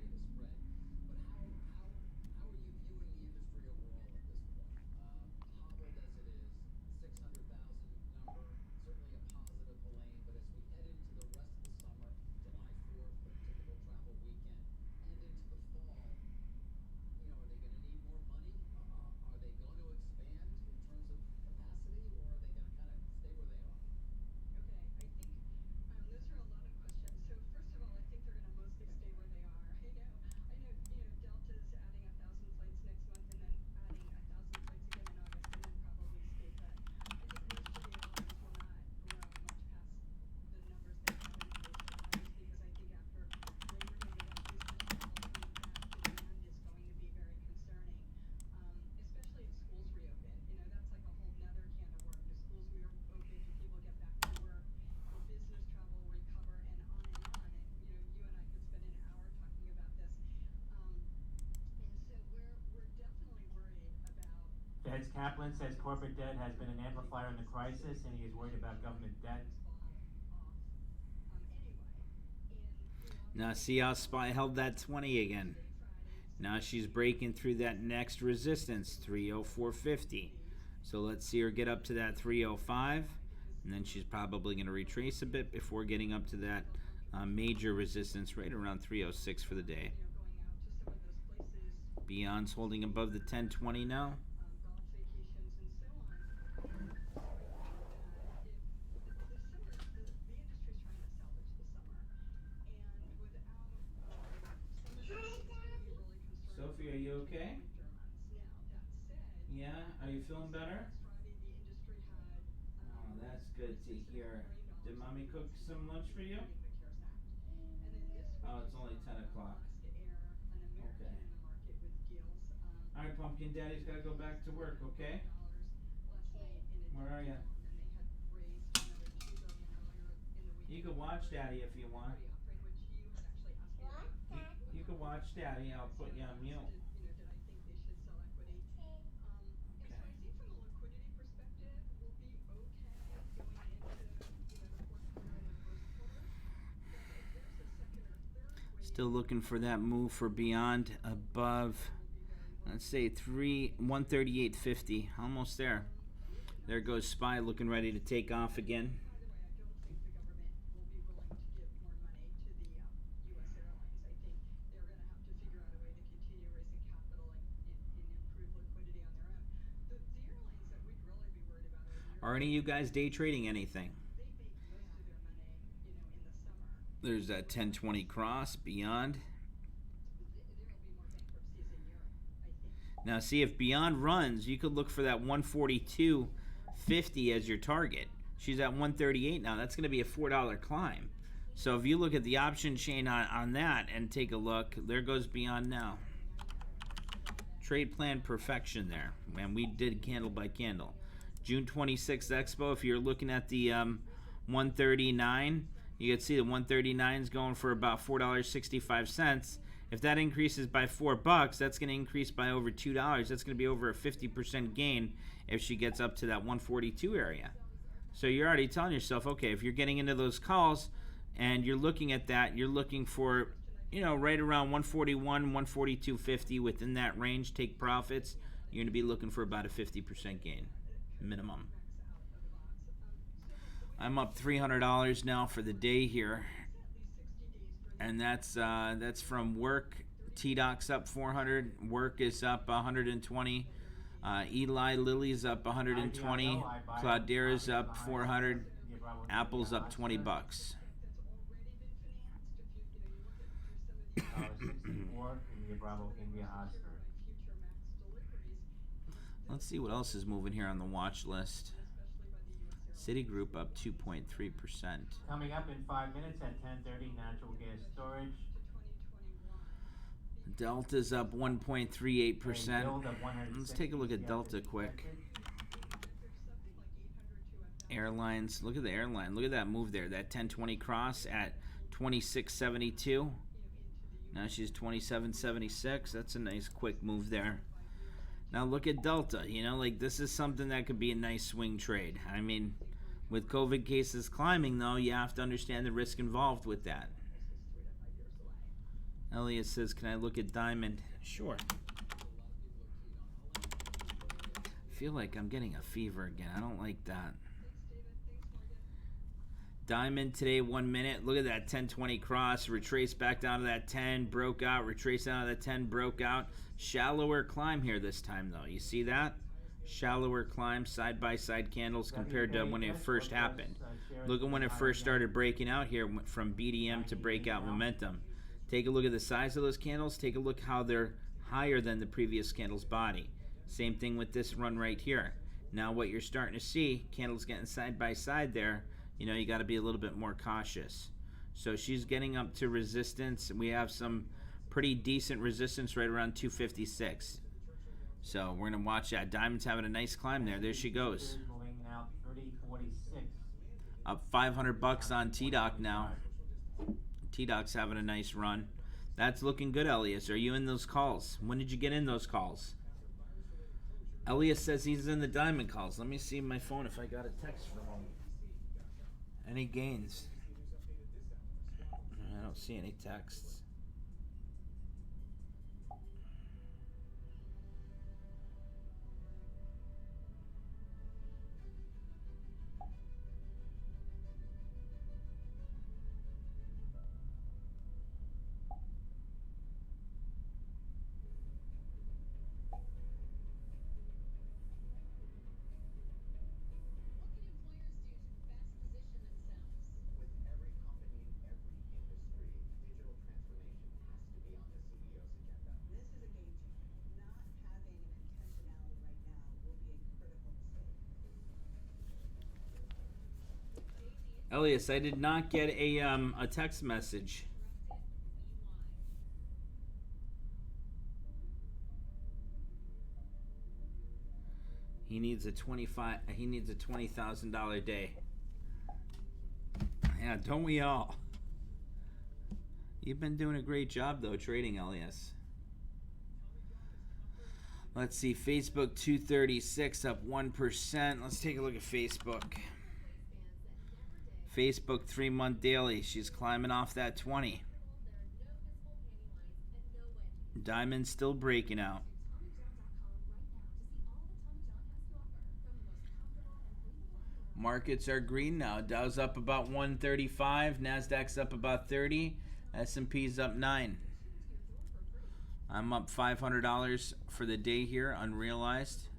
Fed's Kaplan says corporate debt has been an amplifier in the crisis, and he is worried about government debt. Now, see how SPY held that 20 again. Now she's breaking through that next resistance, 304.50. So let's see her get up to that 305. And then she's probably going to retrace a bit before getting up to that major resistance right around 306 for the day. Beyond's holding above the 1020 now. Sophie, are you okay? Yeah, are you feeling better? Oh, that's good to hear. Did mommy cook some lunch for you? Oh, it's only 10 o'clock. Okay. Alright, Pumpkin Daddy's gotta go back to work, okay? Where are you? You can watch Daddy if you want. You can watch Daddy. I'll put you on mute. Still looking for that move for Beyond above, let's say 138.50. Almost there. There goes SPY looking ready to take off again. Are any of you guys day trading anything? There's that 1020 cross, Beyond. Now see, if Beyond runs, you could look for that 142.50 as your target. She's at 138 now. That's going to be a $4 climb. So if you look at the option chain on that and take a look, there goes Beyond now. Trade plan perfection there. And we did candle by candle. June 26th Expo, if you're looking at the 139, you can see the 139 is going for about $4.65. If that increases by $4, that's going to increase by over $2. That's going to be over a 50% gain if she gets up to that 142 area. So you're already telling yourself, okay, if you're getting into those calls and you're looking at that, you're looking for, right around 141, 142.50 within that range. Take profits. You're going to be looking for about a 50% gain minimum. I'm up $300 now for the day here, and that's from work. T-Doc's up 400. Work is up 120. Eli Lilly's up 120. Cloudera's up 400. Apple's up $20. $64, India Bravo, India Oscar. Let's see what else is moving here on the watch list. Citigroup up 2.3%. Coming up in 5 minutes at 10:30, natural gas storage. Delta's up 1.38%. A build of 106 Let's take a look at BCF Delta is quick. expected. Airlines, look at the airline. Look at that move there. That 1020 cross at 26.72. Now she's 27.76. That's a nice quick move there. Now look at Delta. You know, like this is something that could be a nice swing trade. I mean, with COVID cases climbing, though, you have to understand the risk involved with that. Elliot says, can I look at Diamond? Sure. I feel like I'm getting a fever again. I don't like that. Diamond today, 1 minute. Look at that 1020 cross. Retrace back down to that 10. Broke out. Retrace down to that 10. Broke out. Shallower climb here this time, though. You see that? Shallower climb, side-by-side candles compared to when it first happened. Look at when it first started breaking out here from BDM to breakout momentum. Take a look at the size of those candles. Take a look how they're higher than the previous candle's body. Same thing with this run right here. Now what you're starting to see, candles getting side-by-side there, you know, you got to be a little bit more cautious. So she's getting up to resistance. We have some pretty decent resistance right around 256. So we're going to watch that. Diamond's having a nice climb there. There she goes. Moving out 30.46. Up $500 on T-Doc now. T-Doc's having a nice run. That's looking good, Elias. Are you in those calls? When did you get in those calls? Elias says he's in the Diamond calls. Let me see my phone if I got a text from him. Any gains? I don't see any texts. Elias, I did not get a text message. He needs a $20,000 day. Yeah, don't we all? You've been doing a great job though trading, Elias. Let's see, Facebook 236 up 1%. Let's take a look at Facebook. Facebook 3-month daily. She's climbing off that 20. Diamond still breaking out. Markets are green now. Dow's up about 135. Nasdaq's up about 30. S&P's up 9. I'm up $500 for the day here, unrealized.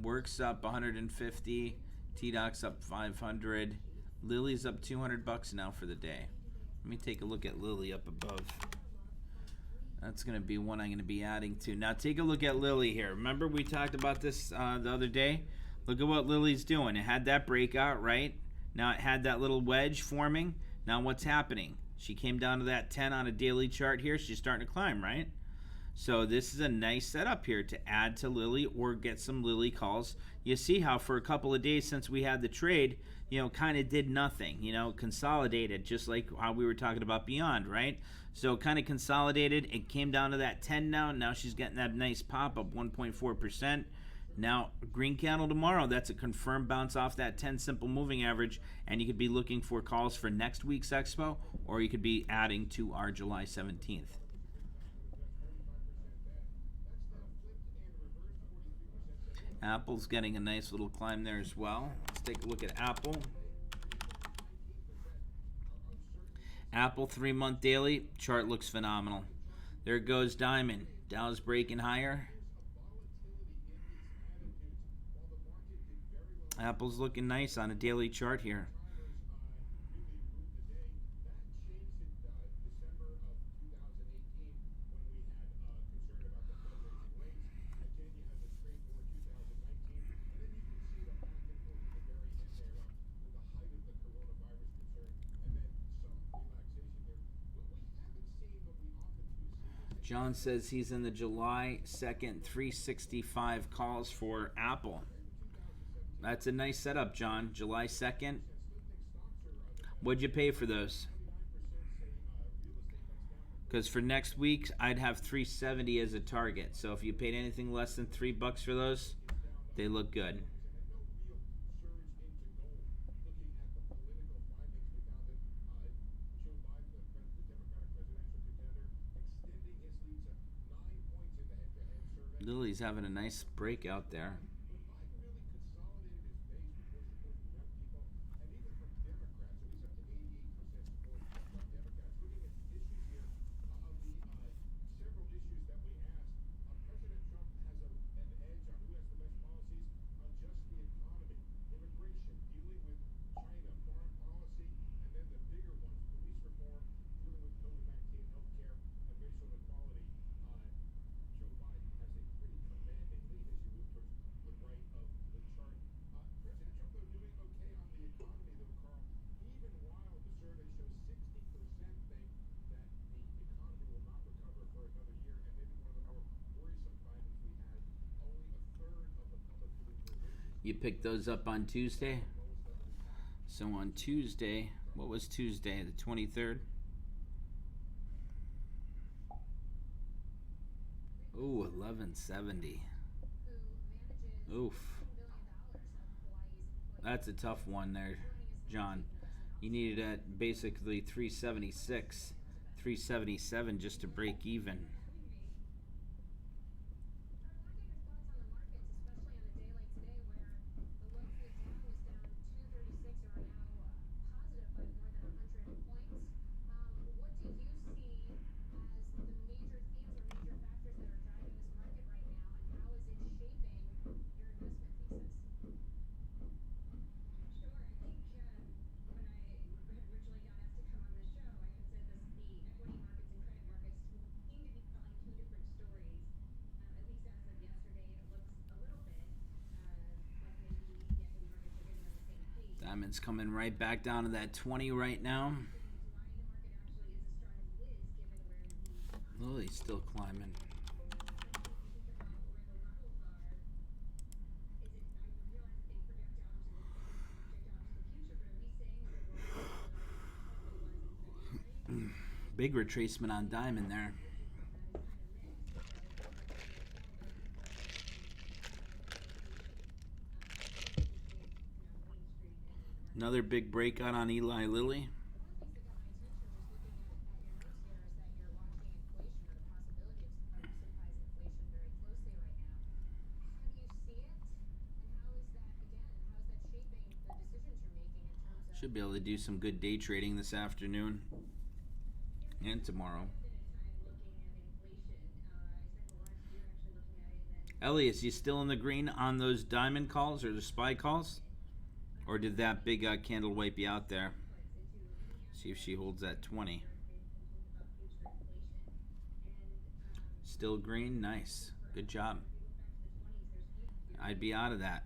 Works up 150. T-Doc's up 500. Lily's up $200 now for the day. Let me take a look at Lily up above. That's going to be one I'm going to be adding to. Now take a look at Lily here. Remember we talked about this the other day? Look at what Lily's doing. It had that breakout, right? Now it had that little wedge forming. Now what's happening? She came down to that 10 on a daily chart here. She's starting to climb, right? So this is a nice setup here to add to Lily or get some Lily calls. You see how for a couple of days since we had the trade, you know, kind of did nothing, you know, consolidated, just like how we were talking about Beyond, right? So kind of consolidated. It came down to that 10 now. Now she's getting that nice pop up 1.4%. Now, green candle tomorrow, that's a confirmed bounce off that 10 simple moving average, and you could be looking for calls for next week's expo, or you could be adding to our July 17th. Apple's getting a nice little climb there as well. Let's take a look at Apple. Apple 3-month daily chart looks phenomenal. There goes Diamond. Dow's breaking higher. Apple's looking nice on a daily chart here. John says he's in the July 2nd 365 calls for Apple. That's a nice setup, John. July 2nd. What'd you pay for those? Because for next week, I'd have 370 as a target. So if you paid anything less than $3 for those, they look good. Lily's having a nice breakout there. You picked those up on Tuesday? So on Tuesday, what was Tuesday? The 23rd? Ooh, 1170. Oof. That's a tough one there, John. You needed at basically 376, 377 just to break even. Diamond's coming right back down to that 20 right now. Lily's still climbing. Big retracement on Diamond there. Another big breakout on Eli Lilly. Should be able to do some good day trading this afternoon and tomorrow. Elias, you still in the green on those diamond calls or the SPY calls? Or did that big candle wipe you out there? See if she holds that 20. Still green? Nice. Good job. I'd be out of that.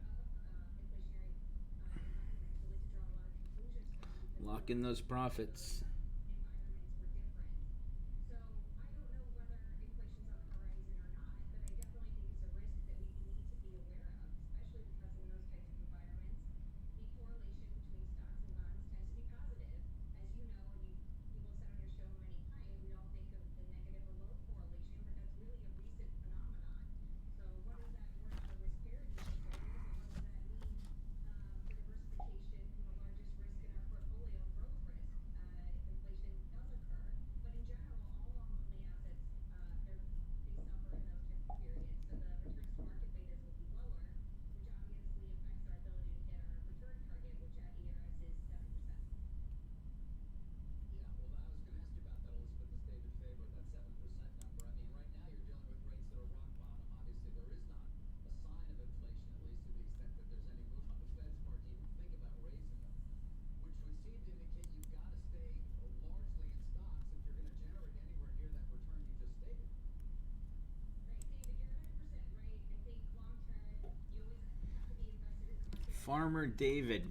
Lock in those profits. Farmer David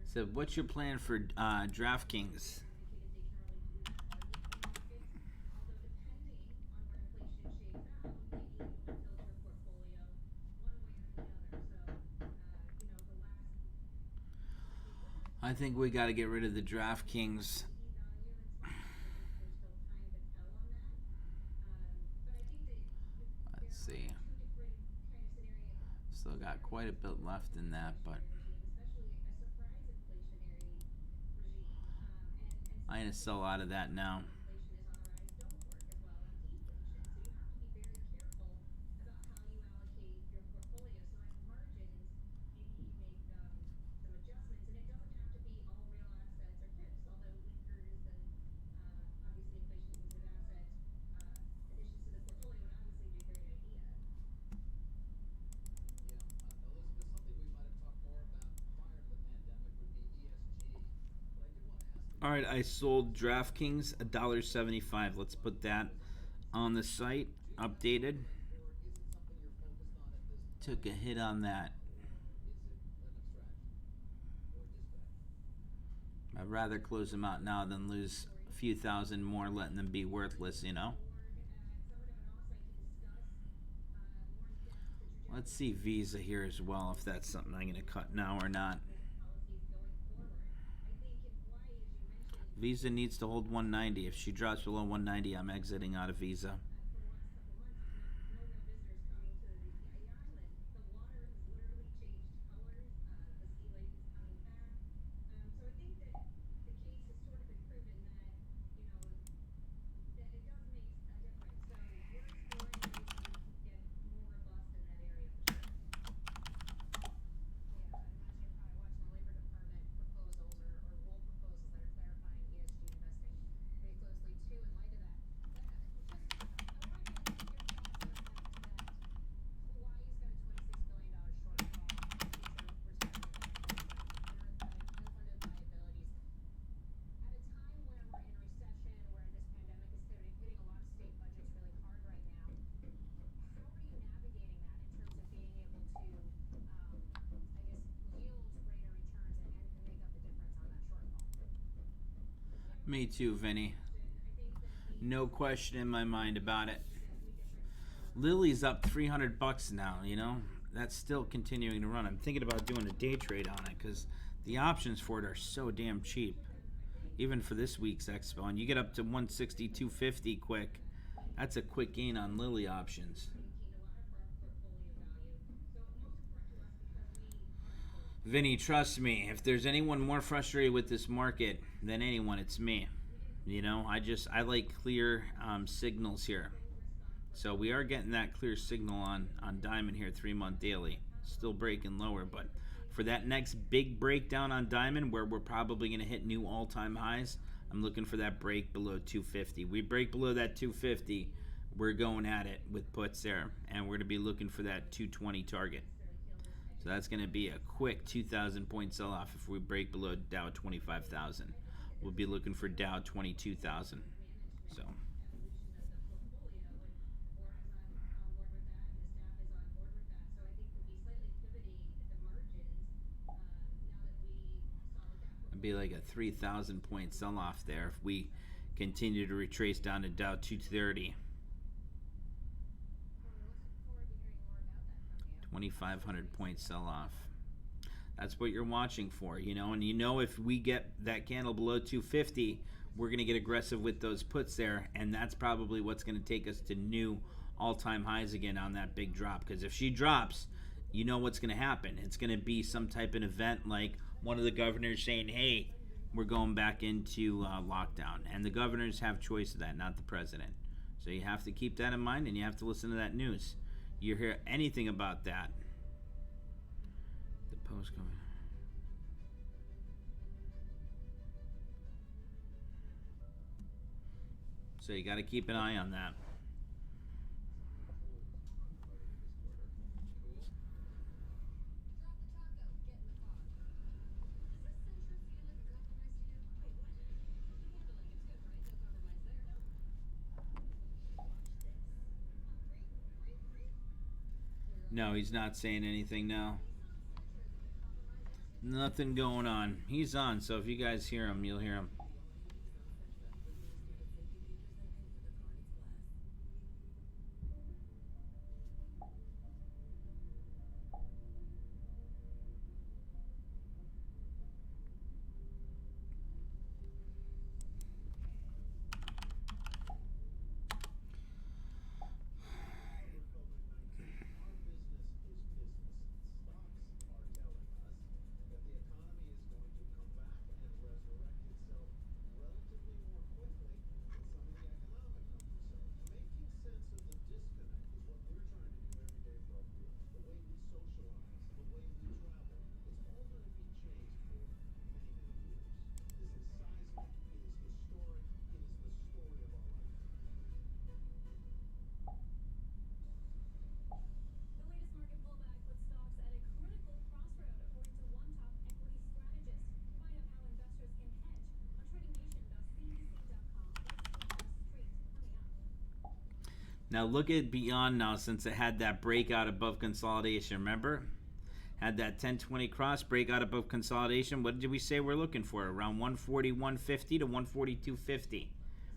said, what's your plan for DraftKings? I think we got to get rid of the DraftKings. Let's see. Still got quite a bit left in that, but I'm going to sell out of that now. All right, I sold DraftKings $1.75. Let's put that on the site. Updated. Took a hit on that. I'd rather close them out now than lose a few thousand more, letting them be worthless, you know? Let's see Visa here as well, if that's something I'm going to cut now or not. Visa needs to hold 190. If she drops below 190, I'm exiting out of Visa. Me too, Vinny. No question in my mind about it. Lily's up $300 now, you know? That's still continuing to run. I'm thinking about doing a day trade on it because the options for it are so damn cheap. Even for this week's expo. And you get up to 160, 250 quick. That's a quick gain on Lily options. Vinny, trust me, if there's anyone more frustrated with this market than anyone, it's me. You know, I like clear signals here. So we are getting that clear signal on Diamond here, 3-month daily. Still breaking lower, but for that next big breakdown on Diamond where we're probably going to hit new all-time highs, I'm looking for that break below 250. We break below that 250, we're going at it with puts there, and we're going to be looking for that 220 target. So that's going to be a quick 2,000 point sell-off if we break below Dow 25,000. We'll be looking for Dow 22,000. So it'd be like a 3,000 point sell-off there if we continue to retrace down to Dow 230. 2,500 point sell-off. That's what you're watching for, you know. And you know, if we get that candle below 250, we're going to get aggressive with those puts there, and that's probably what's going to take us to new all-time highs again on that big drop. Because if she drops, you know what's going to happen. It's going to be some type of event like one of the governors saying, hey, we're going back into lockdown. And the governors have choice of that, not the president. So you have to keep that in mind, and you have to listen to that news. You hear anything about that, the post coming. So you got to keep an eye on that. No, he's not saying anything now. Nothing going on. He's on, so if you guys hear him, you'll hear him. Now look at beyond now since it had that breakout above consolidation. Remember? Had that 10-20 cross breakout above consolidation. What did we say we're looking for? Around 140, 150 to 142.50.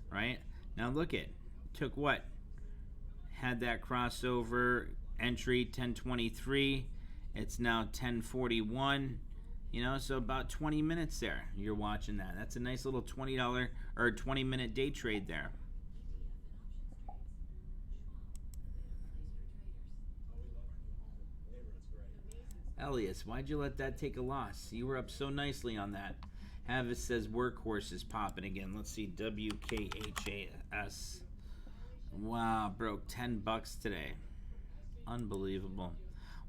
Right? Now look at. Took what? Had that crossover entry 1023. It's now 1041. You know, so about 20 minutes there. You're watching that. That's a nice little $20 or 20-minute day trade there. Elias, why'd you let that take a loss? You were up so nicely on that. Havis says workhorse is popping again. Let's see, WKHAS. Wow, broke $10 today. Unbelievable.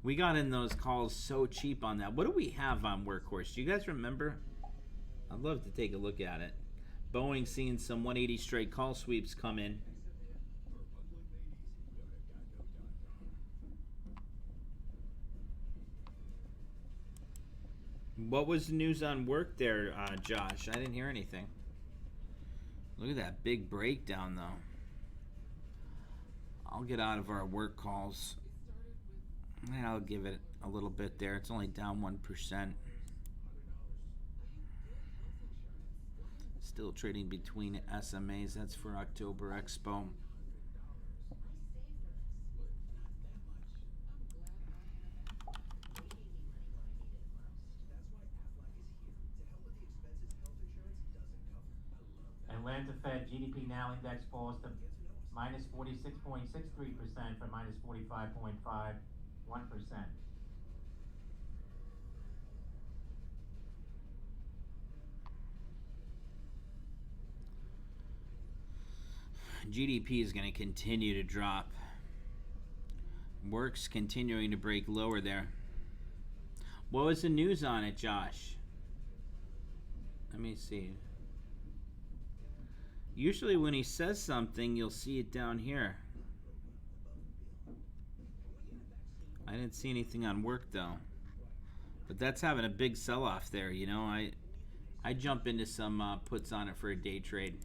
We got in those calls so cheap on that. What do we have on workhorse? Do you guys remember? I'd love to take a look at it. Boeing seeing some 180 straight call sweeps come in. What was the news on work there, Josh? I didn't hear anything. Look at that big breakdown, though. I'll get out of our work calls. I'll give it a little bit there. It's only down 1%. Still trading between SMAs. That's for October Expo. Atlanta Fed GDP now index falls to minus 46.63% from minus 45.51%. GDP is going to continue to drop. Work's continuing to break lower there. What was the news on it, Josh? Let me see. Usually when he says something, you'll see it down here. I didn't see anything on work though. But that's having a big sell-off there, you know. I jump into some puts on it for a day trade.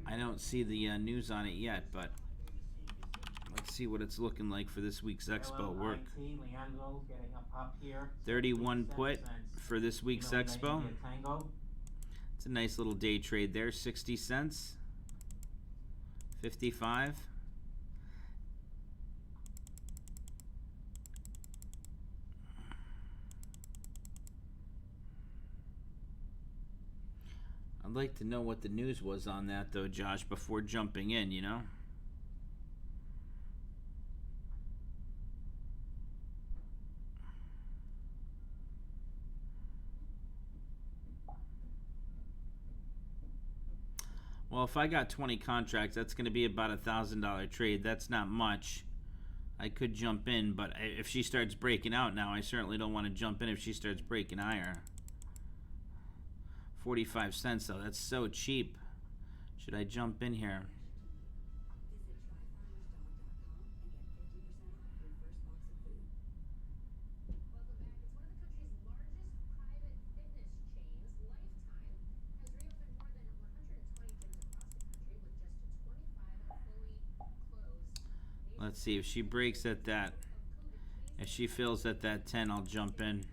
I don't see the news on it yet, but let's see what it's looking like for this week's Expo work. 31 put for this week's Expo. It's a nice little day trade there. 60 cents. 55. I'd like to know what the news was on that, though, Josh, before jumping in, you know? Well, if I got 20 contracts, that's going to be about $1,000 trade. That's not much. I could jump in, but if she starts breaking out now, I certainly don't want to jump in if she starts breaking higher. 45 cents, though. That's so cheap. Should I jump in here? Let's see if she breaks at that. If she fills at that 10, I'll jump in.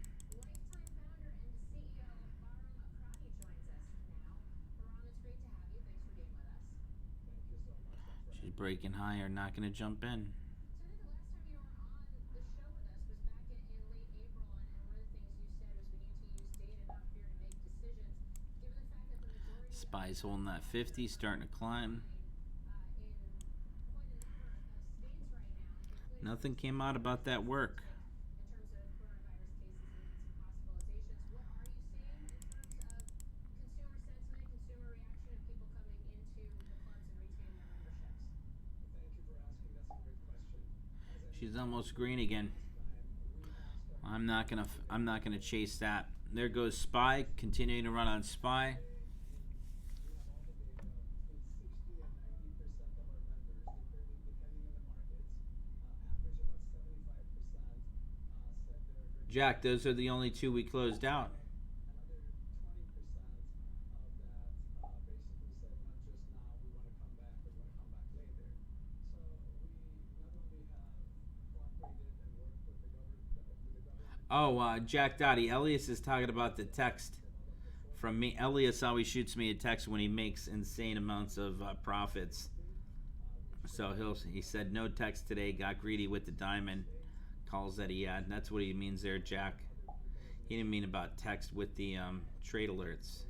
She's breaking higher, not going to jump in. SPY's holding that 50, starting to climb. Nothing came out about that work. She's almost green again. I'm not gonna chase that. There goes SPY, continuing to run on SPY. Jack, those are the only two we closed out. Oh, Jack Dottie. Elias is talking about the text from me. Elias always shoots me a text when he makes insane amounts of profits. So he said no text today. Got greedy with the diamond calls that he had. That's what he means there, Jack. He didn't mean about text with the trade alerts.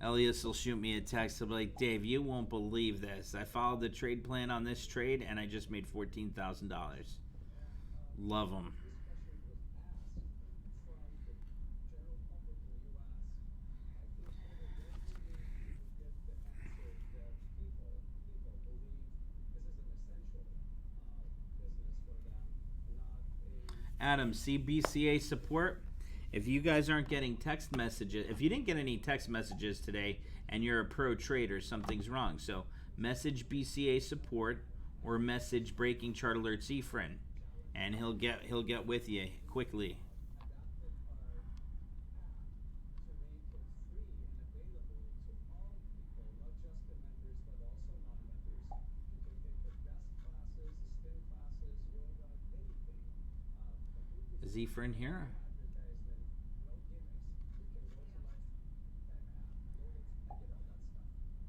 Elias will shoot me a text. He'll be like, Dave, you won't believe this. I followed the trade plan on this trade, and I just made $14,000. Love him. Adam, CBCA support. If you guys aren't getting text messages, if you didn't get any text messages today and you're a pro trader, something's wrong. So message BCA support or message breaking chart alerts Efren, and he'll get with you quickly. Is Efren here?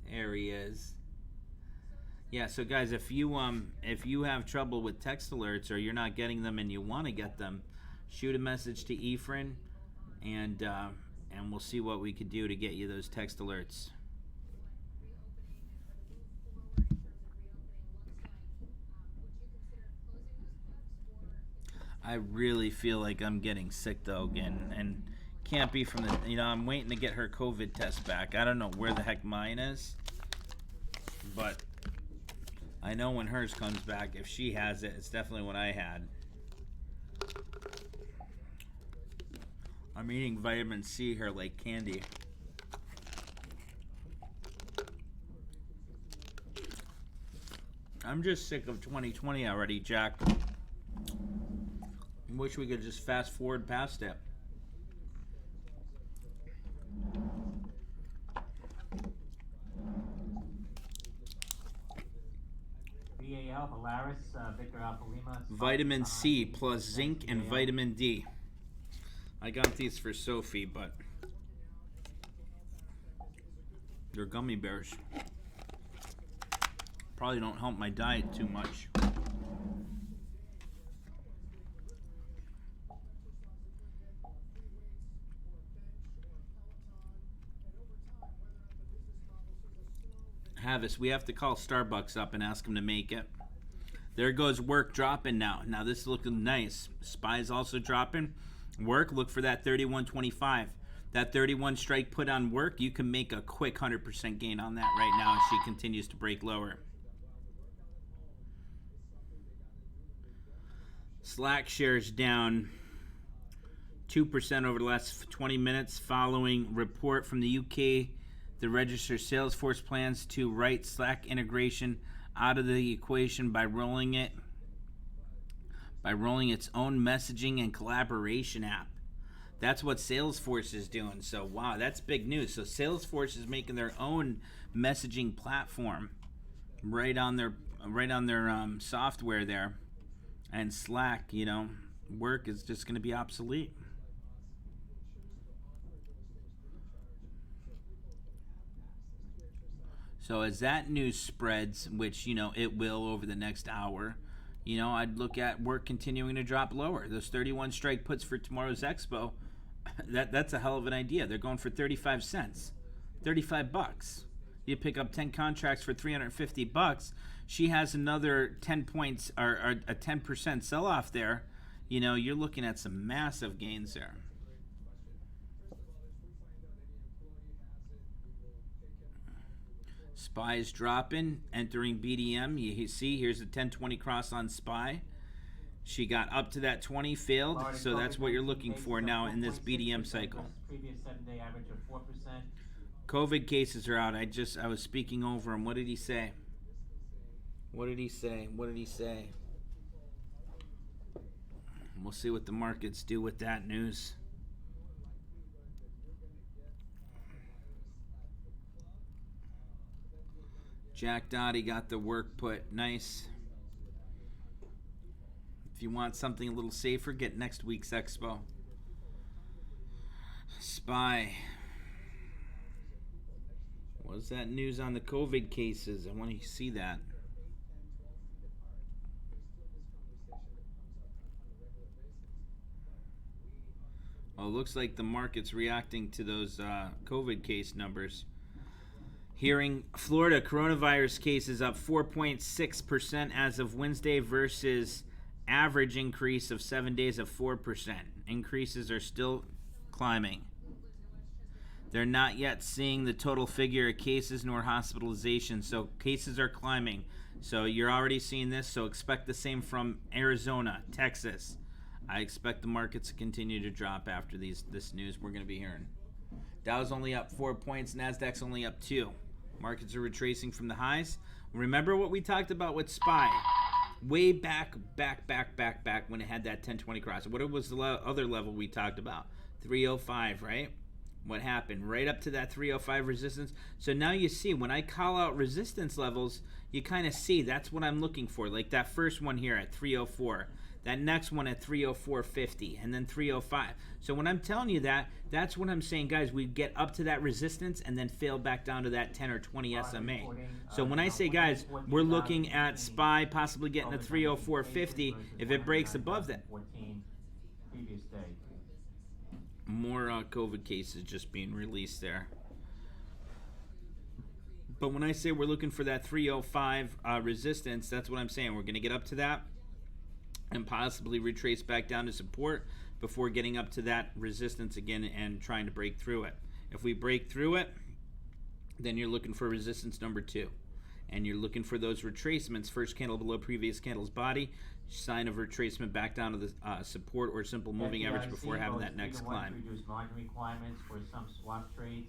There he is. Yeah, so guys, if you have trouble with text alerts or you're not getting them and you want to get them, shoot a message to Efren, and we'll see what we could do to get you those text alerts. I really feel like I'm getting sick though again, and can't be from the, I'm waiting to get her COVID test back. I don't know where the heck mine is, but I know when hers comes back, if she has it, it's definitely what I had. I'm eating vitamin C here like candy. I'm just sick of 2020 already, Jack. Wish we could just fast forward past it. VAL, Polaris, Victor Alpha Lima. Vitamin C plus zinc and vitamin D. I got these for Sophie, but they're gummy bears. Probably don't help my diet too much. Havis, we have to call Starbucks up and ask them to make it. There goes work dropping now. Now this is looking nice. SPY's also dropping. Work, look for that 31.25. That 31 strike put on work, you can make a quick 100% gain on that right now as she continues to break lower. Slack shares down 2% over the last 20 minutes following report from the UK. The registered Salesforce plans to write Slack integration out of the equation by rolling its own messaging and collaboration app. That's what Salesforce is doing. So wow, that's big news. So Salesforce is making their own messaging platform right on their software there, and Slack, work is just going to be obsolete. So as that news spreads, which, it will over the next hour, I'd look at work continuing to drop lower. Those 31 strike puts for tomorrow's expo, that's a hell of an idea. They're going for 35 cents, $35. You pick up 10 contracts for $350. She has another 10 points or a 10% sell-off there. You're looking at some massive gains there. SPY is dropping, entering BDM. You see, here's a 1020 cross on SPY. She got up to that 20, failed, so that's what you're looking for now in this BDM cycle. Previous 7-day average of 4%. COVID cases are out. I was speaking over him. What did he say? What did he say? We'll see what the markets do with that news. Jack Dottie got the work put. Nice. If you want something a little safer, get next week's expo. SPY. What's that news on the COVID cases? I want to see that. Well, it looks like the market's reacting to those COVID case numbers. Hearing Florida coronavirus cases up 4.6% as of Wednesday versus average increase of 7 days of 4%. Increases are still climbing. They're not yet seeing the total figure of cases nor hospitalizations, so cases are climbing. So you're already seeing this, so expect the same from Arizona, Texas. I expect the markets to continue to drop after this news we're going to be hearing. Dow's only up 4 points, Nasdaq's only up 2. Markets are retracing from the highs. Remember what we talked about with SPY? Way back when it had that 1020 cross. What was the other level we talked about? 305, right? What happened? Right up to that 305 resistance. So now you see, when I call out resistance levels, you kind of see that's what I'm looking for. Like that first one here at 304. That next one at 304.50, and then 305. So when I'm telling you that, that's what I'm saying, guys. We get up to that resistance and then fail back down to that 10 or 20 SMA. So when I say, guys, we're looking at SPY possibly getting a 304.50, if it breaks above that. More COVID cases just being released there. But when I say we're looking for that 305 resistance, that's what I'm saying. We're going to get up to that and possibly retrace back down to support before getting up to that resistance again and trying to break through it. If we break through it, then you're looking for resistance number 2. And you're looking for those retracements, first candle below previous candle's body, sign of retracement back down to the support or simple moving average before having that next climb. Reduce margin requirements for some swap trades.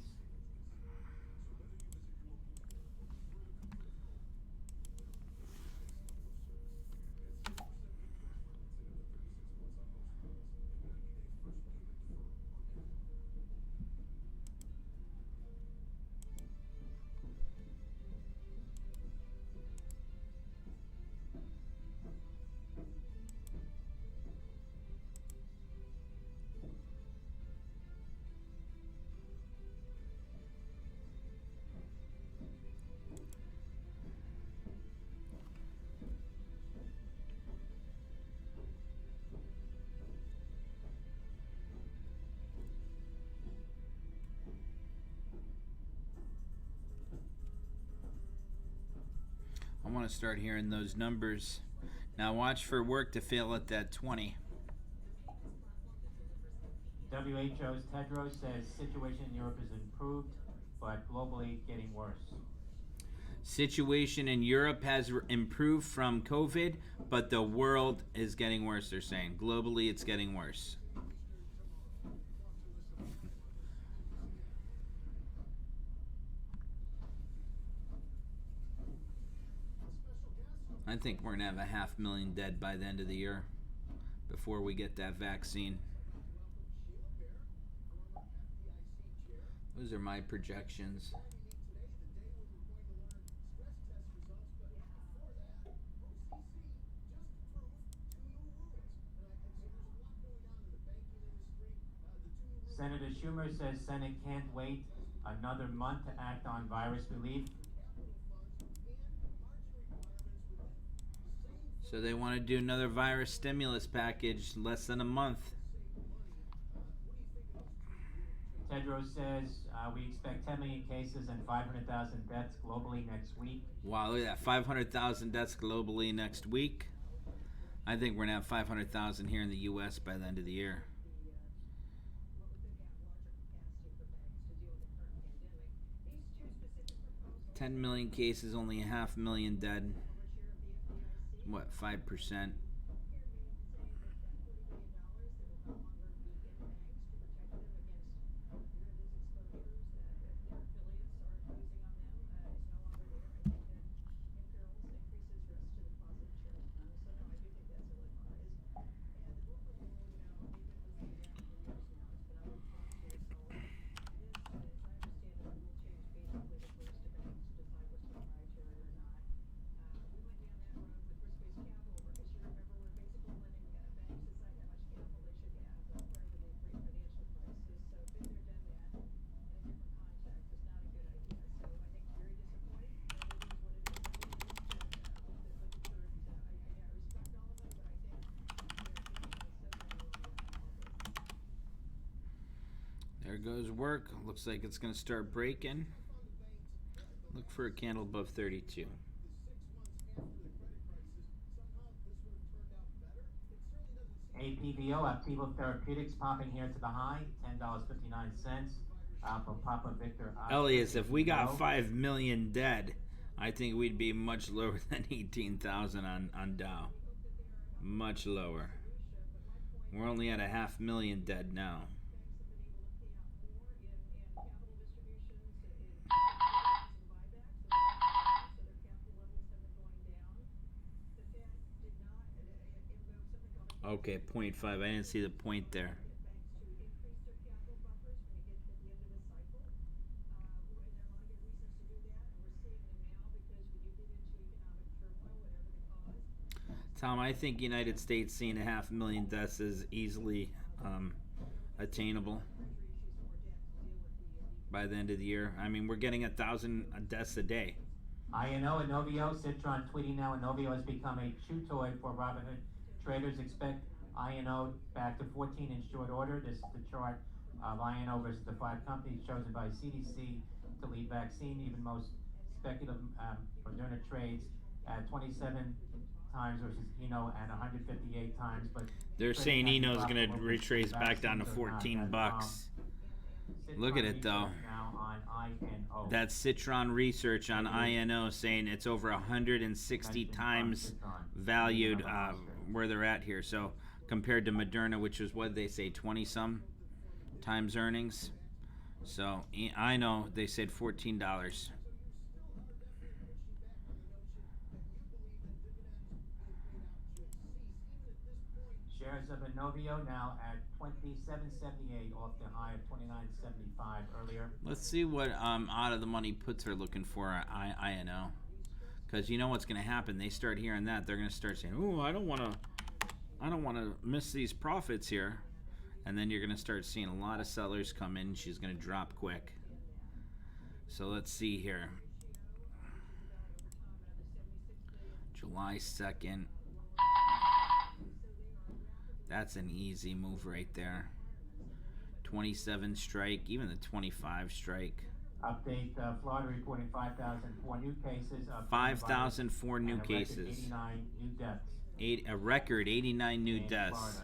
I want to start hearing those numbers. Now watch for work to fail at that 20. WHO's Tedros says situation in Europe is improved, but globally getting worse. Situation in Europe has improved from COVID, but the world is getting worse, they're saying. Globally, it's getting worse. I think we're going to have 500,000 dead by the end of the year before we get that vaccine. Those are my projections. Senator Schumer says Senate can't wait another month to act on virus relief. So they want to do another virus stimulus package less than a month. Tedros says we expect 10 million cases and 500,000 deaths globally next week. Wow, look at that. 500,000 deaths globally next week. I think we're going to have 500,000 here in the U.S. by the end of the year. $10 million cases, only 500,000 dead. What, 5%? There goes work. Looks like it's going to start breaking. Look for a candle above 32. APVO, Activo Therapeutics, popping here to the high, $10.59. From Papa Victor Oscar. Elias, if we got APVO. 5 million dead, I think we'd be much lower than 18,000 on Dow. Much lower. We're only at a 500,000 dead now. Okay, 0.5. I didn't see the point there. Tom, I think United States seeing a 500,000 deaths is easily attainable by the end of the year. I mean, we're getting 1,000 deaths a day. INO, Inovio, Citron tweeting now. Inovio has become a chew toy for Robinhood traders. Expect INO back to 14 in short order. This is the chart of INO versus the 5 companies chosen by CDC to lead vaccine. Even most speculative Moderna trades at 27 times versus Eno at 158 times. But they're saying Eno's going to retrace back down to 14 bucks. Look at it though. That's Citron Research on INO saying it's over 160 times valued where they're at here. So compared to Moderna, which is what they say, 20 some times earnings. So I know they said $14. Shares of Inovio now at 27.78 off the high of 29.75 earlier. Let's see what out of the money puts are looking for at INO, because you know what's going to happen. They start hearing that, they're going to start saying, "Oh, I don't want to miss these profits here," and then you're going to start seeing a lot of sellers come in. She's going to drop quick. So let's see here. July 2nd. That's an easy move right there. 27 strike, even the 25 strike. Update, Florida reporting 5,004 new cases. 5,004 new cases. 89 new deaths. A record 89 new deaths. Florida.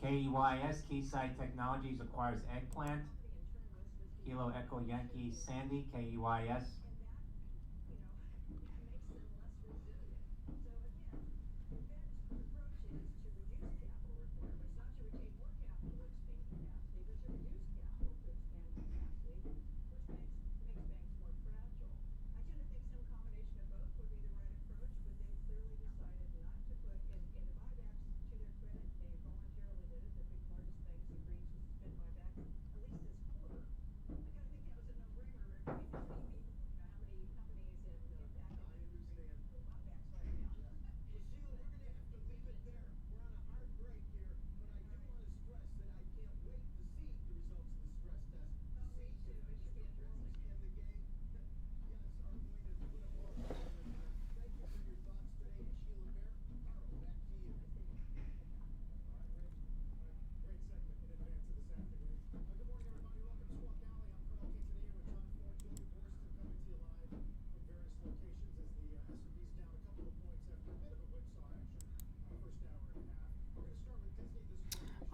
KEYS, Keysight Technologies, acquires Eggplant. Kilo Echo Yankee Sandy, KEYS.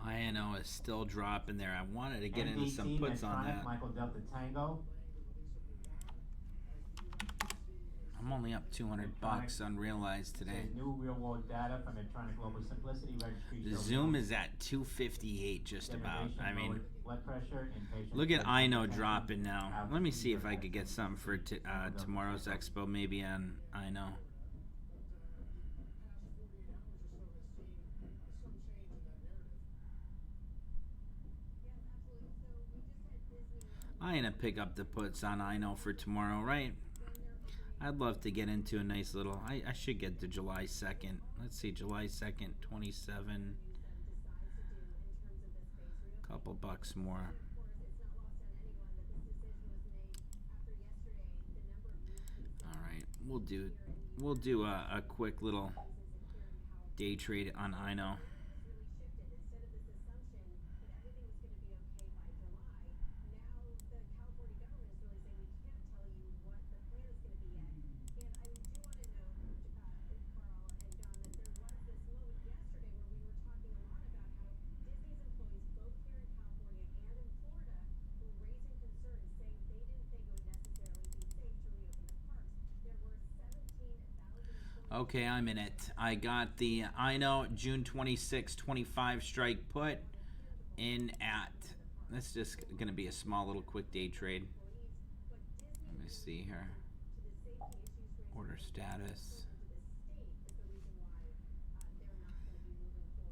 INO is still dropping there. I wanted to get into some puts on that. Michael Delta Tango. I'm only up 200 bucks unrealized today. New real world data from Medtronic Global Simplicity Registry. The Zoom is at 258 just about. I mean, look at INO dropping now. Let me see if I could get something for tomorrow's expo, maybe on INO. I'm gonna pick up the puts on INO for tomorrow, right? I'd love to get into a nice little. I should get to July 2nd. Let's see, July 2nd, 27. Couple bucks more. All right, we'll do a quick little day trade on INO. Okay, I'm in it. I got the INO June 26, 25 strike put in at. That's just going to be a small little quick day trade. Let me see here. Order status.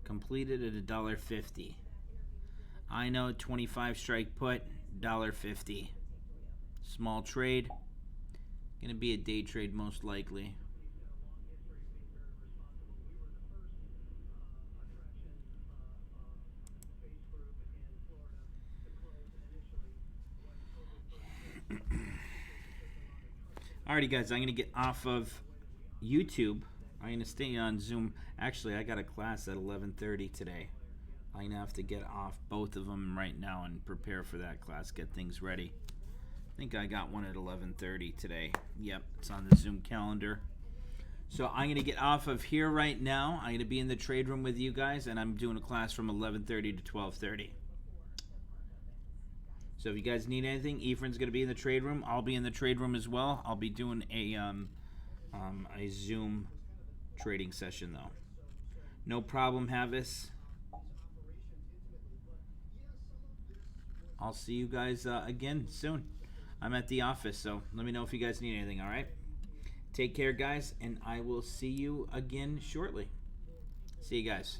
Completed at $1.50. INO 25 strike put, $1.50. Small trade. Going to be a day trade most likely. Alrighty, guys, I'm going to get off of YouTube. I'm going to stay on Zoom. Actually, I got a class at 11:30 today. I'm going to have to get off both of them right now and prepare for that class, get things ready. I think I got one at 11:30 today. Yep, it's on the Zoom calendar. So I'm going to get off of here right now. I'm going to be in the trade room with you guys, and I'm doing a class from 11:30 to 12:30. So if you guys need anything, Ephraim's going to be in the trade room. I'll be in the trade room as well. I'll be doing a Zoom trading session, though. No problem, Havis. I'll see you guys again soon. I'm at the office, so let me know if you guys need anything, all right? Take care, guys, and I will see you again shortly. See you guys.